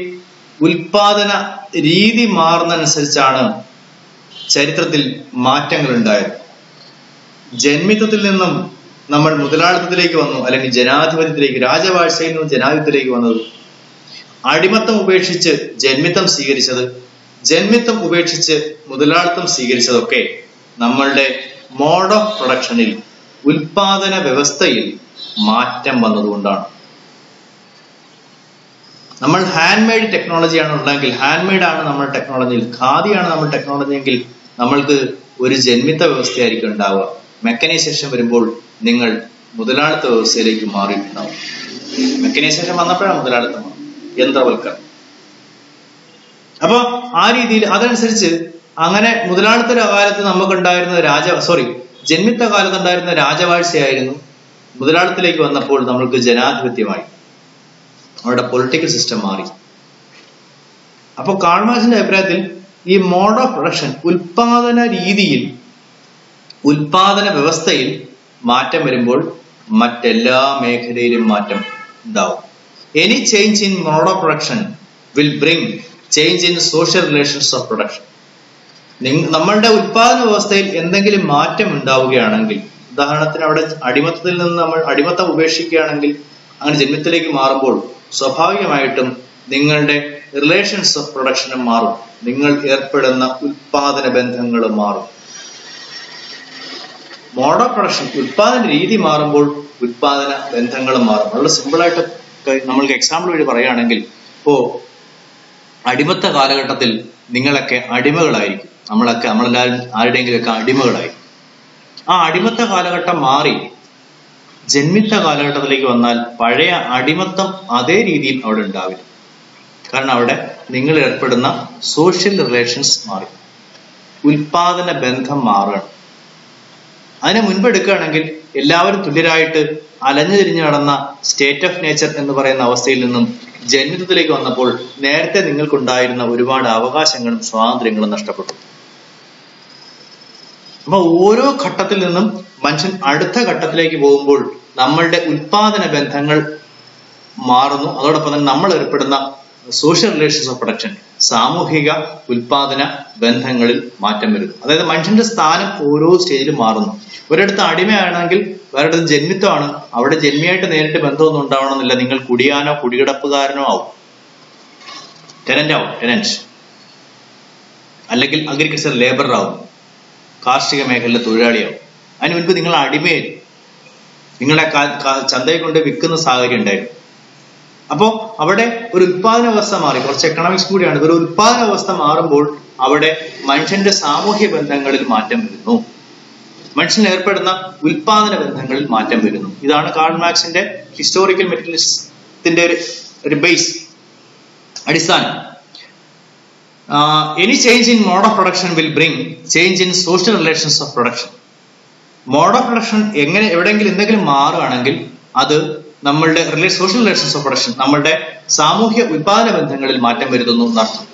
ഉൽപാദന രീതി മാറുന്നതനുസരിച്ചാണ് ചരിത്രത്തിൽ മാറ്റങ്ങൾ ഉണ്ടായത്. ജന്മിത്വത്തിൽ നിന്നും നമ്മൾ മുതലാളിത്തത്തിലേക്ക് വന്നു, അല്ലെങ്കിൽ ജനാധിപത്യത്തിലേക്ക്, രാജവാഴ്ചയിൽ നിന്നും ജനാധിപത്യത്തിലേക്ക് വന്നത്, അടിമത്തം ഉപേക്ഷിച്ച് ജന്മിത്തം സ്വീകരിച്ചത്, ജന്മിത്തം ഉപേക്ഷിച്ച് മുതലാളിത്തം സ്വീകരിച്ചതൊക്കെ നമ്മളുടെ മോഡ് ഓഫ് പ്രൊഡക്ഷനിൽ, ഉൽപാദന വ്യവസ്ഥയിൽ മാറ്റം വന്നതുകൊണ്ടാണ്. നമ്മൾ ഹാൻഡ് മെയ്ഡ് ടെക്നോളജിയാണ് ഉണ്ടെങ്കിൽ, ഹാൻഡ് മെയ്ഡ് ആണ് നമ്മുടെ ടെക്നോളജിയിൽ, ഖാദിയാണ് നമ്മുടെ ടെക്നോളജി എങ്കിൽ നമ്മൾക്ക് ഒരു ജന്മിത്ത വ്യവസ്ഥയായിരിക്കും ഉണ്ടാവുക. മെക്കനൈസേഷൻ വരുമ്പോൾ നിങ്ങൾ മുതലാളിത്ത വ്യവസ്ഥയിലേക്ക് മാറിയിട്ടുണ്ടാവും. മെക്കനൈസേഷൻ വന്നപ്പോഴാണ് മുതലാളിത്തം, യന്ത്രവൽക്കരണം. അപ്പൊ ആ രീതിയിൽ അതനുസരിച്ച് അങ്ങനെ മുതലാളിത്ത കാലത്ത് നമുക്കുണ്ടായിരുന്ന ജന്മിത്ത കാലത്ത് ഉണ്ടായിരുന്ന രാജവാഴ്ചയായിരുന്നു. മുതലാളിത്തത്തിലേക്ക് വന്നപ്പോൾ നമ്മൾക്ക് ജനാധിപത്യമായി, അവരുടെ പൊളിറ്റിക്കൽ സിസ്റ്റം മാറി. അപ്പോൾ കാൾ മാർക്സിന്റെ അഭിപ്രായത്തിൽ ഈ മോഡ് ഓഫ് പ്രൊഡക്ഷൻ, ഉൽപാദന രീതിയിൽ, ഉൽപാദന വ്യവസ്ഥയിൽ മാറ്റം വരുമ്പോൾ മറ്റെല്ലാ മേഖലയിലും മാറ്റം ഉണ്ടാവും. Any change in mode of production will bring change in social relations of production. നമ്മളുടെ ഉൽപാദന വ്യവസ്ഥയിൽ എന്തെങ്കിലും മാറ്റം ഉണ്ടാവുകയാണെങ്കിൽ, ഉദാഹരണത്തിന് അവിടെ അടിമത്തത്തിൽ നിന്ന് നമ്മൾ അടിമത്തം ഉപേക്ഷിക്കുകയാണെങ്കിൽ, അങ്ങനെ ജന്മത്തിലേക്ക് മാറുമ്പോൾ സ്വാഭാവികമായിട്ടും നിങ്ങളുടെ റിലേഷൻസ് ഓഫ് പ്രൊഡക്ഷനും മാറും, നിങ്ങൾ ഏർപ്പെടുന്ന ഉൽപാദന ബന്ധങ്ങളും മാറും. മോഡ് ഓഫ് പ്രൊഡക്ഷൻ, ഉൽപാദന രീതി മാറുമ്പോൾ ഉൽപാദന ബന്ധങ്ങളും മാറും. വളരെ സിമ്പിളായിട്ട് നമ്മൾക്ക് എക്സാമ്പിൾ വഴി പറയുകയാണെങ്കിൽ, ഇപ്പോ അടിമത്ത കാലഘട്ടത്തിൽ നിങ്ങളൊക്കെ അടിമകളായിരിക്കും, നമ്മളെല്ലാവരും ആരുടെയെങ്കിലുമൊക്കെ അടിമകളായി. ആ അടിമത്ത കാലഘട്ടം മാറി ജന്മിത്ത കാലഘട്ടത്തിലേക്ക് വന്നാൽ പഴയ അടിമത്തം അതേ രീതിയിൽ അവിടെ ഉണ്ടാവില്ല. കാരണം അവിടെ നിങ്ങൾ ഏർപ്പെടുന്ന സോഷ്യൽ റിലേഷൻസ് മാറി, ഉൽപാദന ബന്ധം മാറുകയാണ്. അതിനെ മുൻപെടുക്കുകയാണെങ്കിൽ എല്ലാവരും തുല്യരായിട്ട് അലഞ്ഞു തിരിഞ്ഞു നടന്ന സ്റ്റേറ്റ് ഓഫ് നേച്ചർ എന്ന് പറയുന്ന അവസ്ഥയിൽ നിന്നും ജന്മിത്വത്തിലേക്ക് വന്നപ്പോൾ നേരത്തെ നിങ്ങൾക്കുണ്ടായിരുന്ന ഒരുപാട് അവകാശങ്ങളും സ്വാതന്ത്ര്യങ്ങളും നഷ്ടപ്പെട്ടു. അപ്പൊ ഓരോ ഘട്ടത്തിൽ നിന്നും മനുഷ്യൻ അടുത്ത ഘട്ടത്തിലേക്ക് പോകുമ്പോൾ നമ്മളുടെ ഉൽപാദന ബന്ധങ്ങൾ മാറുന്നു. അതോടൊപ്പം തന്നെ നമ്മൾ ഏർപ്പെടുന്ന സോഷ്യൽ റിലേഷൻസ് ഓഫ് പ്രൊഡക്ഷൻ, സാമൂഹിക ഉൽപാദന ബന്ധങ്ങളിൽ മാറ്റം വരുന്നു. അതായത് മനുഷ്യന്റെ സ്ഥാനം ഓരോ സ്റ്റേജിലും മാറുന്നു. ഒരിടത്ത് അടിമയാണെങ്കിൽ വേറൊരിടത്ത് ജന്മിത്വമാണ്, അവിടെ ജന്മിയായിട്ട് നേരിട്ട് ബന്ധമൊന്നും ഉണ്ടാവണമെന്നില്ല. നിങ്ങൾ കുടിയാനോ കുടികിടപ്പുകാരനോ ആവും, ടെനന്റ്, അല്ലെങ്കിൽ അഗ്രികൾച്ചർ ലേബറർ ആവും, കാർഷിക മേഖലയിലെ തൊഴിലാളിയാവും. അതിന് മുൻപ് നിങ്ങൾ അടിമയിൽ നിങ്ങളെ ചന്തയെ കൊണ്ട് വിൽക്കുന്ന സാഹചര്യം ഉണ്ടായിരുന്നു. അപ്പോ അവിടെ ഒരു ഉൽപാദന വ്യവസ്ഥ മാറി, കുറച്ച് എക്കണോമിക്സ് കൂടിയാണ്. ഒരു ഉൽപാദന വ്യവസ്ഥ മാറുമ്പോൾ അവിടെ മനുഷ്യന്റെ സാമൂഹ്യ ബന്ധങ്ങളിൽ മാറ്റം വരുന്നു, മനുഷ്യൻ ഏർപ്പെടുന്ന ഉൽപാദന ബന്ധങ്ങളിൽ മാറ്റം വരുന്നു. ഇതാണ് കാൾ മാർക്സിന്റെ ഹിസ്റ്റോറിക്കൽ മെറ്റീരിയലിസത്തിന്റെ ഒരു ബേസ്, അടിസ്ഥാനം. Any change in mode of production will bring change in social relations of production. Mode of production എവിടെയെങ്കിലും എന്തെങ്കിലും മാറുകയാണെങ്കിൽ അത് നമ്മളുടെ സോഷ്യൽ റിലേഷൻസ് ഓഫ് പ്രൊഡക്ഷൻ, നമ്മളുടെ സാമൂഹ്യ ഉൽപാദന ബന്ധങ്ങളിൽ മാറ്റം വരുത്തുന്നു എന്നർത്ഥം.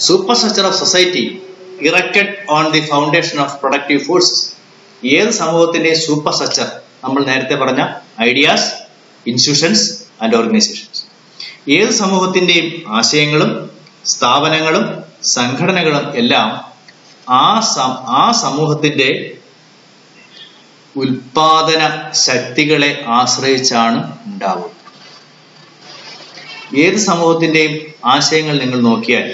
Super structure of society erected on the foundation of productive forces. ഏത് സമൂഹത്തിന്റെ സൂപ്പർ സ്ട്രക്ചർ? നമ്മൾ നേരത്തെ പറഞ്ഞ ഐഡിയാസ്, ഇൻസ്റ്റിറ്റ്യൂഷൻസ് ആൻഡ് ഓർഗനൈസേഷൻസ്. ഏത് സമൂഹത്തിന്റെയും ആശയങ്ങളും സ്ഥാപനങ്ങളും സംഘടനകളും എല്ലാം ആ സമൂഹത്തിന്റെ ഉൽപാദന ശക്തികളെ ആശ്രയിച്ചാണ് ഉണ്ടാവുക. ഏത് സമൂഹത്തിന്റെയും ആശയങ്ങൾ നിങ്ങൾ നോക്കിയാൽ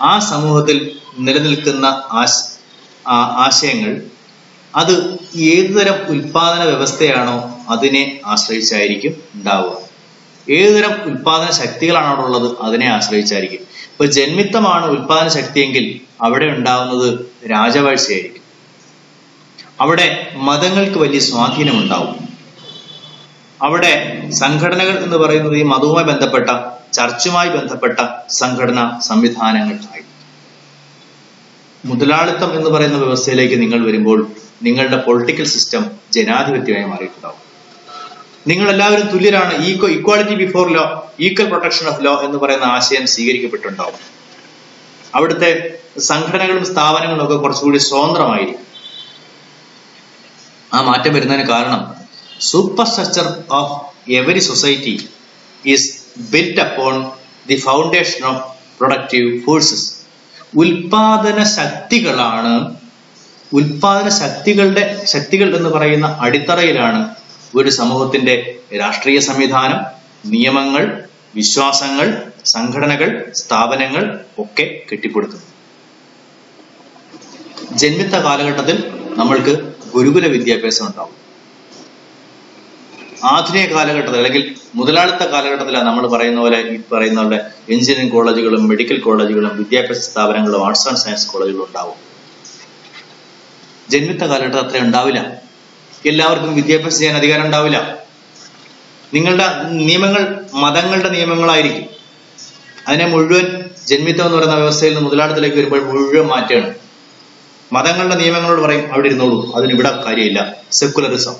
ആ സമൂഹത്തിൽ നിലനിൽക്കുന്ന ആശയങ്ങൾ അത് ഏതുതരം ഉൽപാദന വ്യവസ്ഥയാണോ അതിനെ ആശ്രയിച്ചായിരിക്കും ഉണ്ടാവുക. ഏതുതരം ഉൽപാദന ശക്തികളാണ് അവിടെ ഉള്ളത് അതിനെ ആശ്രയിച്ചായിരിക്കും. ഇപ്പൊ ജന്മിത്തമാണ് ഉൽപാദന ശക്തിയെങ്കിൽ അവിടെ ഉണ്ടാവുന്നത് രാജവാഴ്ചയായിരിക്കും. അവിടെ മതങ്ങൾക്ക് വലിയ സ്വാധീനം ഉണ്ടാവും. അവിടെ സംഘടനകൾ എന്ന് പറയുന്നത് ഈ മതവുമായി ബന്ധപ്പെട്ട, ചർച്ചുമായി ബന്ധപ്പെട്ട സംഘടനാ സംവിധാനങ്ങൾ ആയി. മുതലാളിത്തം എന്ന് പറയുന്ന വ്യവസ്ഥയിലേക്ക് നിങ്ങൾ വരുമ്പോൾ നിങ്ങളുടെ പൊളിറ്റിക്കൽ സിസ്റ്റം ജനാധിപത്യമായി മാറിയിട്ടുണ്ടാവും. നിങ്ങൾ എല്ലാവരും തുല്യരാണ്, equality before law, equal protection of law എന്ന് പറയുന്ന ആശയം സ്വീകരിക്കപ്പെട്ടിട്ടുണ്ടാവും. അവിടുത്തെ സംഘടനകളും സ്ഥാപനങ്ങളും ഒക്കെ കുറച്ചുകൂടി സ്വതന്ത്രമായിരിക്കും. ആ മാറ്റം വരുന്നതിന് കാരണം super structure of every society is built upon the foundation of productive forces. ഉൽപാദന ശക്തികൾ എന്ന് പറയുന്ന അടിത്തറയിലാണ് ഒരു സമൂഹത്തിന്റെ രാഷ്ട്രീയ സംവിധാനം, നിയമങ്ങൾ, വിശ്വാസങ്ങൾ, സംഘടനകൾ, സ്ഥാപനങ്ങൾ ഒക്കെ കെട്ടിപ്പടുക്കുന്നത്. ജന്മിത്ത കാലഘട്ടത്തിൽ നമ്മൾക്ക് ഗുരുകുല വിദ്യാഭ്യാസം ഉണ്ടാവും. ആധുനിക കാലഘട്ടത്തിൽ അല്ലെങ്കിൽ മുതലാളിത്ത കാലഘട്ടത്തിലാണ് നമ്മൾ പറയുന്ന പോലെ എഞ്ചിനീയറിംഗ് കോളേജുകളും മെഡിക്കൽ കോളേജുകളും വിദ്യാഭ്യാസ സ്ഥാപനങ്ങളും ആർട്സ് ആൻഡ് സയൻസ് കോളേജുകളും ഉണ്ടാവും. ജന്മിത്ത കാലഘട്ടത്തിൽ അത്ര ഉണ്ടാവില്ല. എല്ലാവർക്കും വിദ്യാഭ്യാസം ചെയ്യാൻ അധികാരം ഉണ്ടാവില്ല. നിങ്ങളുടെ നിയമങ്ങൾ മതങ്ങളുടെ നിയമങ്ങളായിരിക്കും. അതിനെ മുഴുവൻ ജന്മിത്തം എന്ന് പറയുന്ന വ്യവസ്ഥയിൽ നിന്ന് മുതലാളിത്തത്തിലേക്ക് വരുമ്പോൾ മുഴുവൻ മാറ്റാണ്. മതങ്ങളുടെ നിയമങ്ങളോട് പറയും അവിടെ ഇരുന്നോളൂ, അതിനിവിടെ കാര്യമില്ല. സെക്കുലറിസം,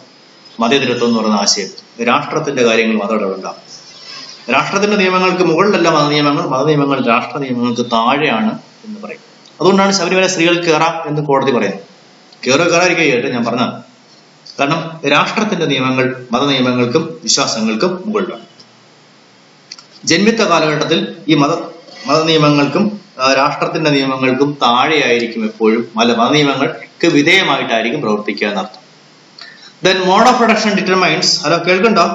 മതേതരത്വം എന്ന് പറയുന്ന ആശയം. രാഷ്ട്രത്തിന്റെ കാര്യങ്ങൾ മതമിടപെടാം. രാഷ്ട്രത്തിന്റെ നിയമങ്ങൾക്ക് മുകളിലല്ല മതനിയമങ്ങൾ, മതനിയമങ്ങൾ രാഷ്ട്ര നിയമങ്ങൾക്ക് താഴെയാണ് എന്ന് പറയും. അതുകൊണ്ടാണ് ശബരിമല സ്ത്രീകൾ കയറാം എന്ന് കോടതി പറയുന്നത്. കയറാതിരിക്കുക ഞാൻ പറഞ്ഞത്. കാരണം രാഷ്ട്രത്തിന്റെ നിയമങ്ങൾ മതനിയമങ്ങൾക്കും വിശ്വാസങ്ങൾക്കും മുകളിലാണ്. ജന്മിത്ത കാലഘട്ടത്തിൽ ഈ മതനിയമങ്ങൾക്കും രാഷ്ട്രത്തിന്റെ നിയമങ്ങൾക്കും താഴെയായിരിക്കും എപ്പോഴും. മതനിയമങ്ങൾക്ക് വിധേയമായിട്ടായിരിക്കും പ്രവർത്തിക്കുക എന്നർത്ഥം. Then mode of production determines. Hello, കേൾക്കുന്നുണ്ടോ?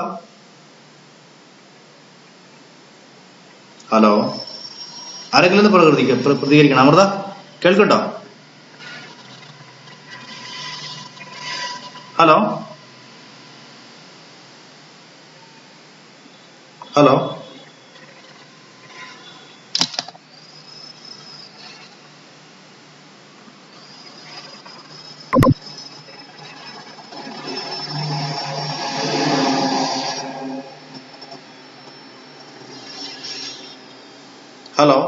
ഹലോ, ആരെങ്കിലും ഒന്ന് പ്രതികരിക്കണം. അമൃത, കേൾക്കുന്നുണ്ടോ? Hello hello hello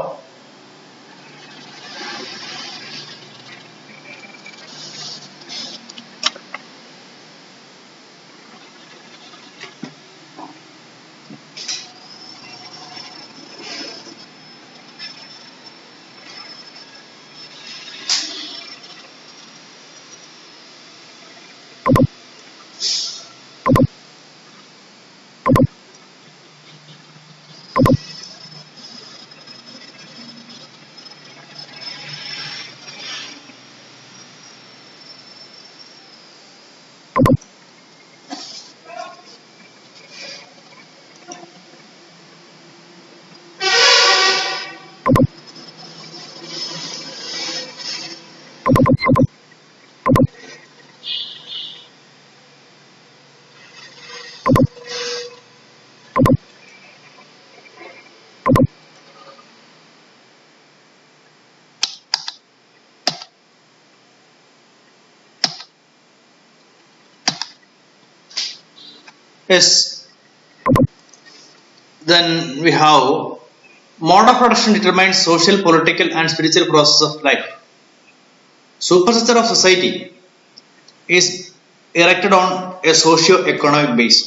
Yes. Then we have mode of production determines social, political and spiritual process of life. Superstructure of society is erected on a socio-economic base.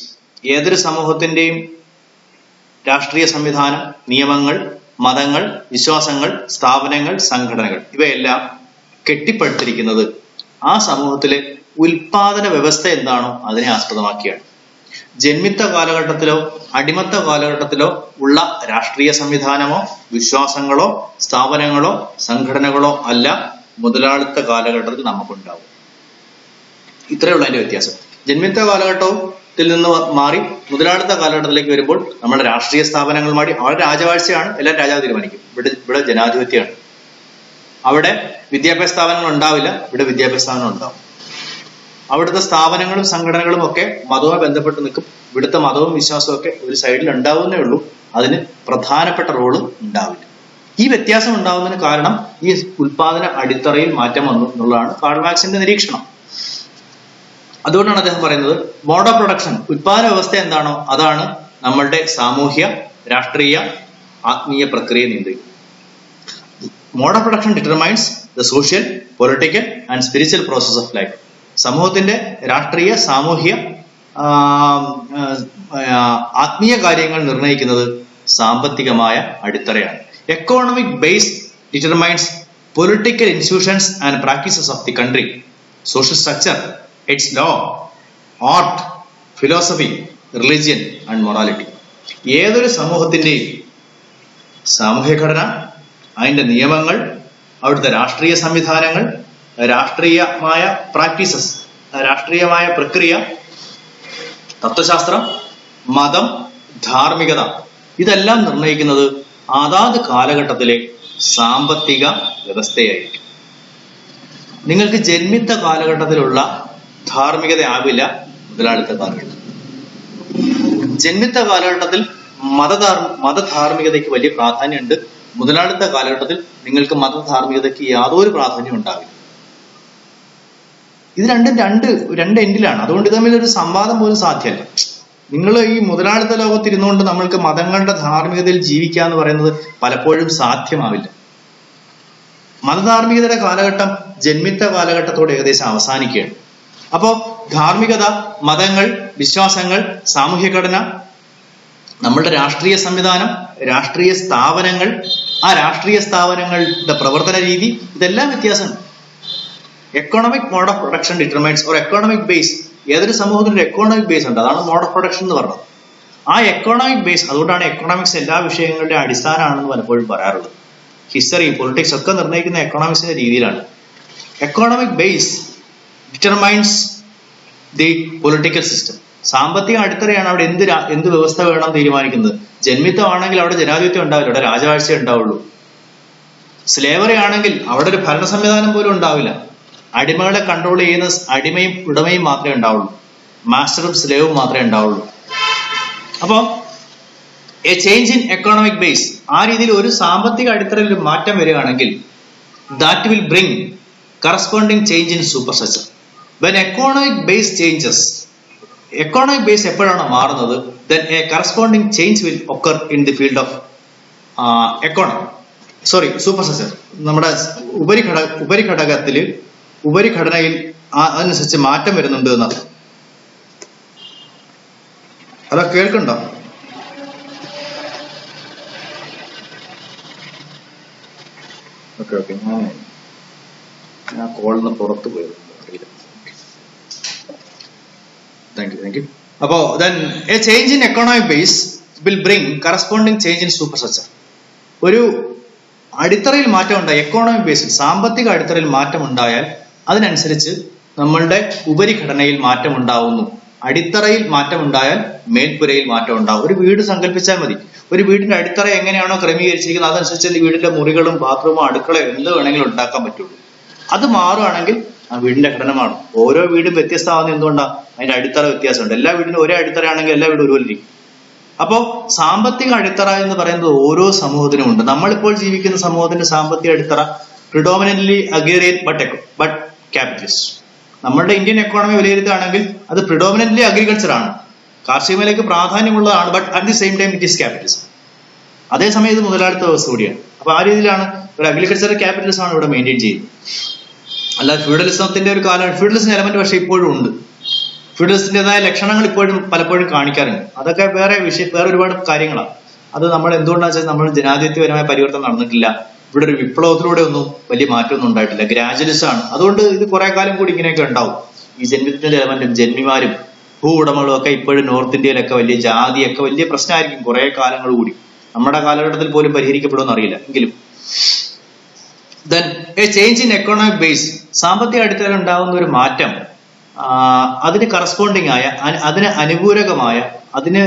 ഏതൊരു സമൂഹത്തിന്റെയും രാഷ്ട്രീയ സംവിധാനം, നിയമങ്ങൾ, മതങ്ങൾ, വിശ്വാസങ്ങൾ, സ്ഥാപനങ്ങൾ, സംഘടനകൾ ഇവയെല്ലാം കെട്ടിപ്പടുത്തിരിക്കുന്നത് ആ സമൂഹത്തിലെ ഉൽപാദന വ്യവസ്ഥ എന്താണോ അതിനെ ആസ്പദമാക്കിയാണ്. ജന്മിത്ത കാലഘട്ടത്തിലോ അടിമത്ത കാലഘട്ടത്തിലോ ഉള്ള രാഷ്ട്രീയ സംവിധാനമോ വിശ്വാസങ്ങളോ സ്ഥാപനങ്ങളോ സംഘടനകളോ അല്ല മുതലാളിത്ത കാലഘട്ടത്തിൽ നമുക്കുണ്ടാവും. ഇത്രയുള്ള അതിന്റെ വ്യത്യാസം. ജന്മിത്ത കാലഘട്ടത്തിൽ നിന്ന് മാറി മുതലാളിത്ത കാലഘട്ടത്തിലേക്ക് വരുമ്പോൾ നമ്മുടെ രാഷ്ട്രീയ സ്ഥാപനങ്ങൾ മാറി. അവിടെ രാജവാഴ്ചയാണ്, എല്ലാം രാജാവ് തീരുമാനിക്കും. ഇവിടെ ജനാധിപത്യമാണ്. അവിടെ വിദ്യാഭ്യാസ സ്ഥാപനങ്ങൾ ഉണ്ടാവില്ല, ഇവിടെ വിദ്യാഭ്യാസ സ്ഥാപനങ്ങൾ ഉണ്ടാവും. അവിടുത്തെ സ്ഥാപനങ്ങളും സംഘടനകളും ഒക്കെ മതവുമായി ബന്ധപ്പെട്ട് നിൽക്കും. ഇവിടുത്തെ മതവും വിശ്വാസവും ഒക്കെ ഒരു സൈഡിൽ ഉണ്ടാവുന്നേ ഉള്ളൂ, അതിന് പ്രധാനപ്പെട്ട റോള് ഉണ്ടാവില്ല. ഈ വ്യത്യാസം ഉണ്ടാവുന്നതിന് കാരണം ഈ ഉൽപാദന അടിത്തറയിൽ മാറ്റം വന്നു എന്നുള്ളതാണ് കാൾ മാർക്സിന്റെ നിരീക്ഷണം. അതുകൊണ്ടാണ് അദ്ദേഹം പറയുന്നത് മോഡ് ഓഫ് പ്രൊഡക്ഷൻ, ഉൽപാദന വ്യവസ്ഥ എന്താണോ അതാണ് നമ്മളുടെ സാമൂഹ്യ രാഷ്ട്രീയ ആത്മീയ പ്രക്രിയ നിയന്ത്രിക്കുന്നത്. Mode of production determines the social, political and spiritual process of life. സമൂഹത്തിന്റെ രാഷ്ട്രീയ സാമൂഹ്യ ആത്മീയ കാര്യങ്ങൾ നിർണ്ണയിക്കുന്നത് സാമ്പത്തികമായ അടിത്തറയാണ്. Economic base determines political institutions and practices of the country. Social structure its law, art, philosophy, religion and morality. ഏതൊരു സമൂഹത്തിന്റെയും സാമൂഹ്യ ഘടന, അതിന്റെ നിയമങ്ങൾ, അവിടുത്തെ രാഷ്ട്രീയ സംവിധാനങ്ങൾ, രാഷ്ട്രീയമായ പ്രാക്ടീസസ്, രാഷ്ട്രീയമായ പ്രക്രിയ, തത്വശാസ്ത്രം, മതം, ധാർമ്മികത, ഇതെല്ലാം നിർണ്ണയിക്കുന്നത് അതാത് കാലഘട്ടത്തിലെ സാമ്പത്തിക വ്യവസ്ഥയായിരിക്കും. നിങ്ങൾക്ക് ജന്മിത്ത കാലഘട്ടത്തിലുള്ള ധാർമ്മികത ആവില്ല മുതലാളിത്ത കാലഘട്ടം. ജന്മിത്ത കാലഘട്ടത്തിൽ മതധാർമ്മികതയ്ക്ക് വലിയ പ്രാധാന്യമുണ്ട്. മുതലാളിത്ത കാലഘട്ടത്തിൽ നിങ്ങൾക്ക് മതധാർമ്മികതയ്ക്ക് യാതൊരു പ്രാധാന്യം ഉണ്ടാവില്ല. ഇത് രണ്ടും രണ്ട് എൻഡിലാണ്. അതുകൊണ്ട് ഇത് തമ്മിൽ ഒരു സംവാദം പോലും സാധ്യമല്ല. നിങ്ങൾ ഈ മുതലാളിത്ത ലോകത്ത് ഇരുന്നുകൊണ്ട് നമ്മൾക്ക് മതങ്ങളുടെ ധാർമ്മികതയിൽ ജീവിക്കുക എന്ന് പറയുന്നത് പലപ്പോഴും സാധ്യമാവില്ല. മതധാർമ്മികതയുടെ കാലഘട്ടം ജന്മിത്ത കാലഘട്ടത്തോട് ഏകദേശം അവസാനിക്കുകയാണ്. അപ്പോ ധാർമ്മികത, മതങ്ങൾ, വിശ്വാസങ്ങൾ, സാമൂഹ്യ ഘടന, നമ്മളുടെ രാഷ്ട്രീയ സംവിധാനം, രാഷ്ട്രീയ സ്ഥാപനങ്ങൾ, ആ രാഷ്ട്രീയ സ്ഥാപനങ്ങളുടെ പ്രവർത്തന രീതി, ഇതെല്ലാം വ്യത്യാസമുണ്ട്. Economic mode of production determines or economic base. ഏതൊരു സമൂഹത്തിന് ഒരു എക്കോണമിക് ബേസ് ഉണ്ട്. അതാണ് മോഡ് ഓഫ് പ്രൊഡക്ഷൻ എന്ന് പറഞ്ഞത്. ആ എക്കോണമിക് ബേസ്, അതുകൊണ്ടാണ് എക്കോണമിക്സ് എല്ലാ വിഷയങ്ങളുടെയും അടിസ്ഥാനമാണെന്ന് പലപ്പോഴും പറയാറുള്ളത്. ഹിസ്റ്ററി, പൊളിറ്റിക്സ് ഒക്കെ നിർണ്ണയിക്കുന്ന എക്കോണമിക്സിന്റെ രീതിയിലാണ്. Economic base determines the political system. സാമ്പത്തിക അടിത്തറയാണ് അവിടെ എന്ത് വ്യവസ്ഥ വേണം തീരുമാനിക്കുന്നത്. ജന്മിത്തമാണെങ്കിൽ അവിടെ ജനാധിപത്യം ഉണ്ടാവില്ല, അവിടെ രാജവാഴ്ച ഉണ്ടാവുള്ളൂ. സ്ലേവറി ആണെങ്കിൽ അവിടെ ഒരു ഭരണ സംവിധാനം പോലും ഉണ്ടാവില്ല. അടിമകളെ കൺട്രോൾ ചെയ്യുന്ന അടിമയും ഉടമയും മാത്രമേ ഉണ്ടാവുള്ളൂ. മാസ്റ്ററും സ്ലേവും മാത്രമേ ഉണ്ടാവുള്ളൂ. അപ്പോ a change in economic base, ആ രീതിയിൽ ഒരു സാമ്പത്തിക അടിത്തറയിൽ ഒരു മാറ്റം വരികയാണെങ്കിൽ that will bring corresponding change in superstructure. When economic base changes, economic base എപ്പോഴാണ് മാറുന്നത്, then a corresponding change will occur in the field of superstructure. നമ്മുടെ ഉപരിഘടനയിൽ അതനുസരിച്ച് മാറ്റം വരുന്നുണ്ട് എന്നർത്ഥം. ഹലോ, കേൾക്കുന്നുണ്ടോ? ഓക്കെ ഞാൻ കോളിൽ നിന്ന് പുറത്തു പോയത്. Thank you. അപ്പോ then a change in economic base will bring corresponding change in superstructure. ഒരു അടിത്തറയിൽ മാറ്റം ഉണ്ടായി, എക്കോണമിക് ബേസിൽ സാമ്പത്തിക അടിത്തറയിൽ മാറ്റം ഉണ്ടായാൽ അതിനനുസരിച്ച് നമ്മളുടെ ഉപരിഘടനയിൽ മാറ്റം ഉണ്ടാവുന്നു. അടിത്തറയിൽ മാറ്റം ഉണ്ടായാൽ മേൽപ്പുരയിൽ മാറ്റം ഉണ്ടാവും. ഒരു വീട് സങ്കല്പിച്ചാൽ മതി. ഒരു വീടിന്റെ അടിത്തറ എങ്ങനെയാണോ ക്രമീകരിച്ചിരിക്കുന്നത് അതനുസരിച്ച് വീടിന്റെ മുറികളും ബാത്റൂമും അടുക്കളയും എന്ത് വേണമെങ്കിലും ഉണ്ടാക്കാൻ പറ്റുള്ളൂ. അത് മാറുകയാണെങ്കിൽ ആ വീടിന്റെ ഘടന മാറും. ഓരോ വീടും വ്യത്യസ്തമാകുന്ന എന്തുകൊണ്ടാണ്? അതിന്റെ അടിത്തറ വ്യത്യാസമുണ്ട്. എല്ലാ വീടിനും ഒരേ അടിത്തറയാണെങ്കിൽ എല്ലാ വീടും ഒരുപോലെ ഇരിക്കും. അപ്പോ സാമ്പത്തിക അടിത്തറ എന്ന് പറയുന്നത് ഓരോ സമൂഹത്തിനും ഉണ്ട്. നമ്മളിപ്പോൾ ജീവിക്കുന്ന സമൂഹത്തിന്റെ സാമ്പത്തിക അടിത്തറ പ്രിഡോമിനന്റ്ലി അഗ്രിയൻ ബട്ട് ക്യാപിറ്റലിസ്റ്റ്. നമ്മളുടെ ഇന്ത്യൻ എക്കോണമി വിലയിരുത്തുകയാണെങ്കിൽ അത് പ്രിഡോമിനന്റ്ലി അഗ്രികൾച്ചർ ആണ്, കാർഷിക മേഖലയ്ക്ക് പ്രാധാന്യമുള്ളതാണ്. But at the same time it is capitalism. അതേസമയം ഇത് മുതലാളിത്ത വ്യവസ്ഥ കൂടിയാണ്. അപ്പൊ ആ രീതിയിലാണ് ഒരു അഗ്രികൾച്ചറൽ ക്യാപിറ്റലിസം ആണ് ഇവിടെ മെയിൻറ്റെയിൻ ചെയ്യുന്നത്. അല്ല ഫ്യൂഡലിസത്തിന്റെ ഒരു കാലം, ഫ്യൂഡലിസം എലമെന്റ് പക്ഷേ ഇപ്പോഴും ഉണ്ട്. ഫ്യൂഡലിസത്തിൻ്റെതായ ലക്ഷണങ്ങൾ ഇപ്പോഴും പലപ്പോഴും കാണിക്കാറുണ്ട്. അതൊക്കെ വേറെ ഒരുപാട് കാര്യങ്ങളാണ്. അത് നമ്മൾ എന്തുകൊണ്ടാണെന്ന് വെച്ചാൽ നമ്മൾ ജനാധിപത്യപരമായ പരിവർത്തനം നടന്നിട്ടില്ല. ഇവിടെ ഒരു വിപ്ലവത്തിലൂടെ ഒന്നും വലിയ മാറ്റമൊന്നും ഉണ്ടായിട്ടില്ല. ഗ്രാജുവലിസം ആണ്. അതുകൊണ്ട് ഇത് കുറെ കാലം കൂടി ഇങ്ങനെയൊക്കെ ഉണ്ടാവും. ഈ ജന്മിത്തിന്റെ എലമെന്റും ജന്മിമാരും ഭൂ ഉടമകളും ഒക്കെ ഇപ്പോഴും നോർത്ത് ഇന്ത്യയിലൊക്കെ വലിയ ജാതിയൊക്കെ വലിയ പ്രശ്നമായിരിക്കും കുറെ കാലങ്ങൾ കൂടി. നമ്മുടെ കാലഘട്ടത്തിൽ പോലും പരിഹരിക്കപ്പെടുമെന്ന് അറിയില്ല. എങ്കിലും then a change in economic base, സാമ്പത്തിക അടിത്തറയിൽ ഉണ്ടാകുന്ന ഒരു മാറ്റം അതിന് കറസ്പോണ്ടിങ് ആയ, അതിന് അനുകൂലകമായ, അതിന്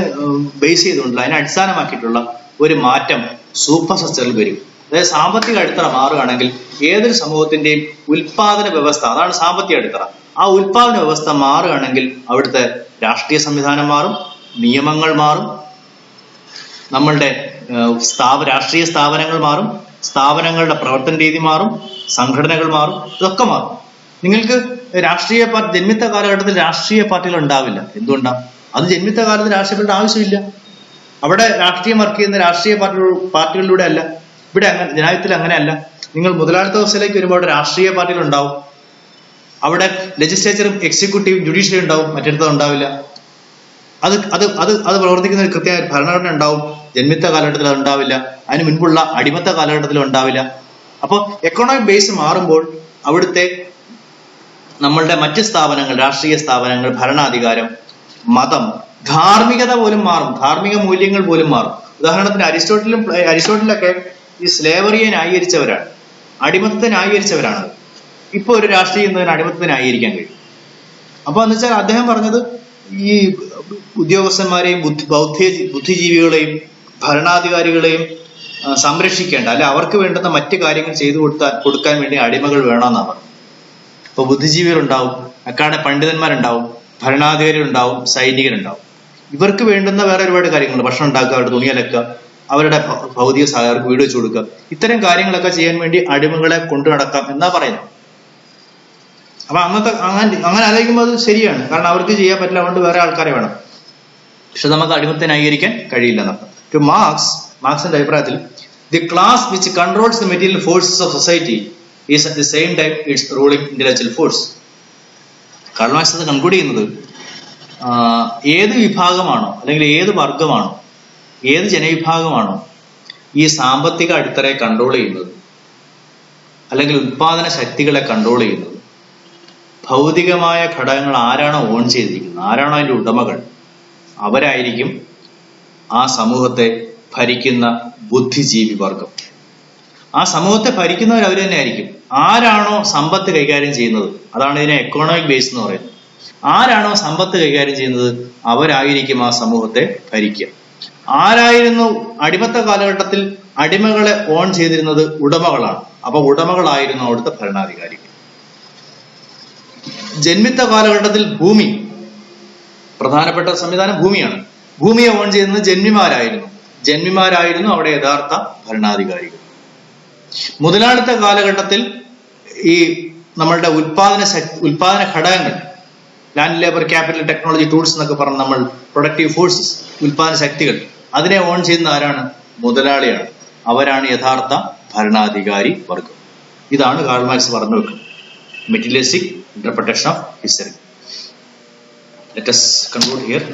ബേസ് ചെയ്തുകൊണ്ടുള്ള, അതിനെ അടിസ്ഥാനമാക്കിയിട്ടുള്ള ഒരു മാറ്റം സൂപ്പർ സ്ട്രക്ചറിൽ വരും. അതായത് സാമ്പത്തിക അടിത്തറ മാറുകയാണെങ്കിൽ ഏതൊരു സമൂഹത്തിന്റെയും ഉൽപാദന വ്യവസ്ഥ, അതാണ് സാമ്പത്തിക അടിത്തറ, ആ ഉൽപാദന വ്യവസ്ഥ മാറുകയാണെങ്കിൽ അവിടുത്തെ രാഷ്ട്രീയ സംവിധാനം മാറും, നിയമങ്ങൾ മാറും, നമ്മളുടെ രാഷ്ട്രീയ സ്ഥാപനങ്ങൾ മാറും, സ്ഥാപനങ്ങളുടെ പ്രവർത്തന രീതി മാറും, സംഘടനകൾ മാറും, ഇതൊക്കെ മാറും. നിങ്ങൾക്ക് രാഷ്ട്രീയ പാർട്ടി ജന്മിത്ത കാലഘട്ടത്തിൽ രാഷ്ട്രീയ പാർട്ടികൾ ഉണ്ടാവില്ല. എന്തുകൊണ്ടാണ്? അത് ജന്മിത്ത കാലത്ത് രാഷ്ട്രീയങ്ങളുടെ ആവശ്യമില്ല. അവിടെ രാഷ്ട്രീയം വർക്ക് ചെയ്യുന്ന രാഷ്ട്രീയ പാർട്ടികളിലൂടെ അല്ല. ഇവിടെ അങ്ങനെ ജനാധിപത്യത്തിൽ അങ്ങനെയല്ല. നിങ്ങൾ മുതലാളിത്ത വ്യവസ്ഥയിലേക്ക് വരുമ്പോൾ അവിടെ രാഷ്ട്രീയ പാർട്ടികൾ ഉണ്ടാവും. അവിടെ ലെജിസ്ലേച്ചറും എക്സിക്യൂട്ടീവും ജുഡീഷ്യറി ഉണ്ടാവും, മറ്റിടത്ത് ഉണ്ടാവില്ല. അത് പ്രവർത്തിക്കുന്ന ഒരു കൃത്യമായ ഭരണഘടന ഉണ്ടാവും. ജന്മിത്ത കാലഘട്ടത്തിൽ അത് ഉണ്ടാവില്ല. അതിന് മുൻപുള്ള അടിമത്ത കാലഘട്ടത്തിൽ ഉണ്ടാവില്ല. അപ്പോൾ എക്കണോമിക് ബേസ് മാറുമ്പോൾ അവിടുത്തെ നമ്മളുടെ മറ്റ് സ്ഥാപനങ്ങൾ, രാഷ്ട്രീയ സ്ഥാപനങ്ങൾ, ഭരണാധികാരം, മതം, ധാർമ്മികത പോലും മാറും, ധാർമ്മിക മൂല്യങ്ങൾ പോലും മാറും. ഉദാഹരണത്തിന് അരിസ്റ്റോട്ടിലൊക്കെ ഈ സ്ലേവറിയെ ന്യായീകരിച്ചവരാണ്, അടിമത്തത്തെ ന്യായീകരിച്ചവരാണ്. ഇപ്പൊ ഒരു രാഷ്ട്രീയം എന്നതിന് അടിമത്തത്തെ ന്യായീകരിക്കാൻ കഴിയും. അപ്പൊ എന്ന് വെച്ചാൽ അദ്ദേഹം പറഞ്ഞത് ഈ ഉദ്യോഗസ്ഥന്മാരെയും ബുദ്ധിജീവികളെയും ഭരണാധികാരികളെയും സംരക്ഷിക്കേണ്ട, അല്ലെ അവർക്ക് വേണ്ടുന്ന മറ്റു കാര്യങ്ങൾ ചെയ്തു കൊടുക്കാൻ വേണ്ടി അടിമകൾ വേണമെന്നാണ് പറഞ്ഞത്. ഇപ്പൊ ബുദ്ധിജീവികളുണ്ടാവും, പണ്ഡിതന്മാരുണ്ടാവും, ഭരണാധികാരികളുണ്ടാവും, സൈനികരുണ്ടാവും. ഇവർക്ക് വേണ്ടുന്ന വേറെ ഒരുപാട് കാര്യങ്ങൾ, ഭക്ഷണം ഉണ്ടാക്കുക, അവരുടെ തുണി അലക്കുക, അവരുടെ ഭൗതിക സഹായർക്ക് വീട് വെച്ച് കൊടുക്കുക, ഇത്തരം കാര്യങ്ങളൊക്കെ ചെയ്യാൻ വേണ്ടി അടിമകളെ കൊണ്ടു നടക്കാം എന്നാ പറയുന്നത്. അപ്പൊ അങ്ങനെ ആലോചിക്കുമ്പോൾ അത് ശരിയാണ്. കാരണം അവർക്ക് ചെയ്യാൻ പറ്റില്ല, അതുകൊണ്ട് വേറെ ആൾക്കാരെ വേണം. പക്ഷെ നമുക്ക് അടിമത്തെ ന്യായീകരിക്കാൻ കഴിയില്ല എന്നർത്ഥം. ടു മാർക്സിന്റെ അഭിപ്രായത്തിൽ the class which controls the material forces of society is at the same time it's ruling intellectual force. Karl Marx അത് കൺക്ലൂഡ് ചെയ്യുന്നത് ഏത് വിഭാഗമാണോ അല്ലെങ്കിൽ ഏത് വർഗമാണോ ഏത് ജനവിഭാഗമാണോ ഈ സാമ്പത്തിക അടിത്തറയെ കൺട്രോൾ ചെയ്യുന്നത്, അല്ലെങ്കിൽ ഉൽപാദന ശക്തികളെ കൺട്രോൾ ചെയ്യുന്നത്, ഭൗതികമായ ഘടകങ്ങൾ ആരാണോ ഓൺ ചെയ്തിരിക്കുന്നത്, ആരാണോ അതിന്റെ ഉടമകൾ, അവരായിരിക്കും ആ സമൂഹത്തെ ഭരിക്കുന്ന ബുദ്ധിജീവി വർഗം. ആ സമൂഹത്തെ ഭരിക്കുന്നവർ അവർ തന്നെ ആയിരിക്കും. ആരാണോ സമ്പത്ത് കൈകാര്യം ചെയ്യുന്നത്, അതാണ് ഇതിനെ എക്കോണമിക് ബേസ് എന്ന് പറയുന്നത്. ആരാണോ സമ്പത്ത് കൈകാര്യം ചെയ്യുന്നത് അവരായിരിക്കും ആ സമൂഹത്തെ ഭരിക്കുക. ആരായിരുന്നു അടിമത്ത കാലഘട്ടത്തിൽ അടിമകളെ ഓൺ ചെയ്തിരുന്നത്? ഉടമകളാണ്. അപ്പൊ ഉടമകളായിരുന്നു അവിടുത്തെ ഭരണാധികാരികൾ. ജന്മിത്ത കാലഘട്ടത്തിൽ ഭൂമി, പ്രധാനപ്പെട്ട സംവിധാനം ഭൂമിയാണ്. ഭൂമിയെ ഓൺ ചെയ്യുന്നത് ജന്മിമാരായിരുന്നു അവിടെ യഥാർത്ഥ ഭരണാധികാരികൾ. മുതലാളിത്ത കാലഘട്ടത്തിൽ ഈ നമ്മളുടെ ഉൽപാദന ഘടകങ്ങൾ, land, labour, capital, technology, tools എന്നൊക്കെ പറഞ്ഞ് നമ്മൾ പ്രൊഡക്റ്റീവ് ഫോഴ്സസ്, ഉൽപാദന ശക്തികൾ, അതിനെ ഓൺ ചെയ്യുന്ന ആരാണ്? മുതലാളിയാണ്. അവരാണ് യഥാർത്ഥ ഭരണാധികാരി വർഗം. ഇതാണ് കാൾ മാർക്സ് പറഞ്ഞു വെക്കുന്നത്. Materialistic interpretation of history. Let us conclude here.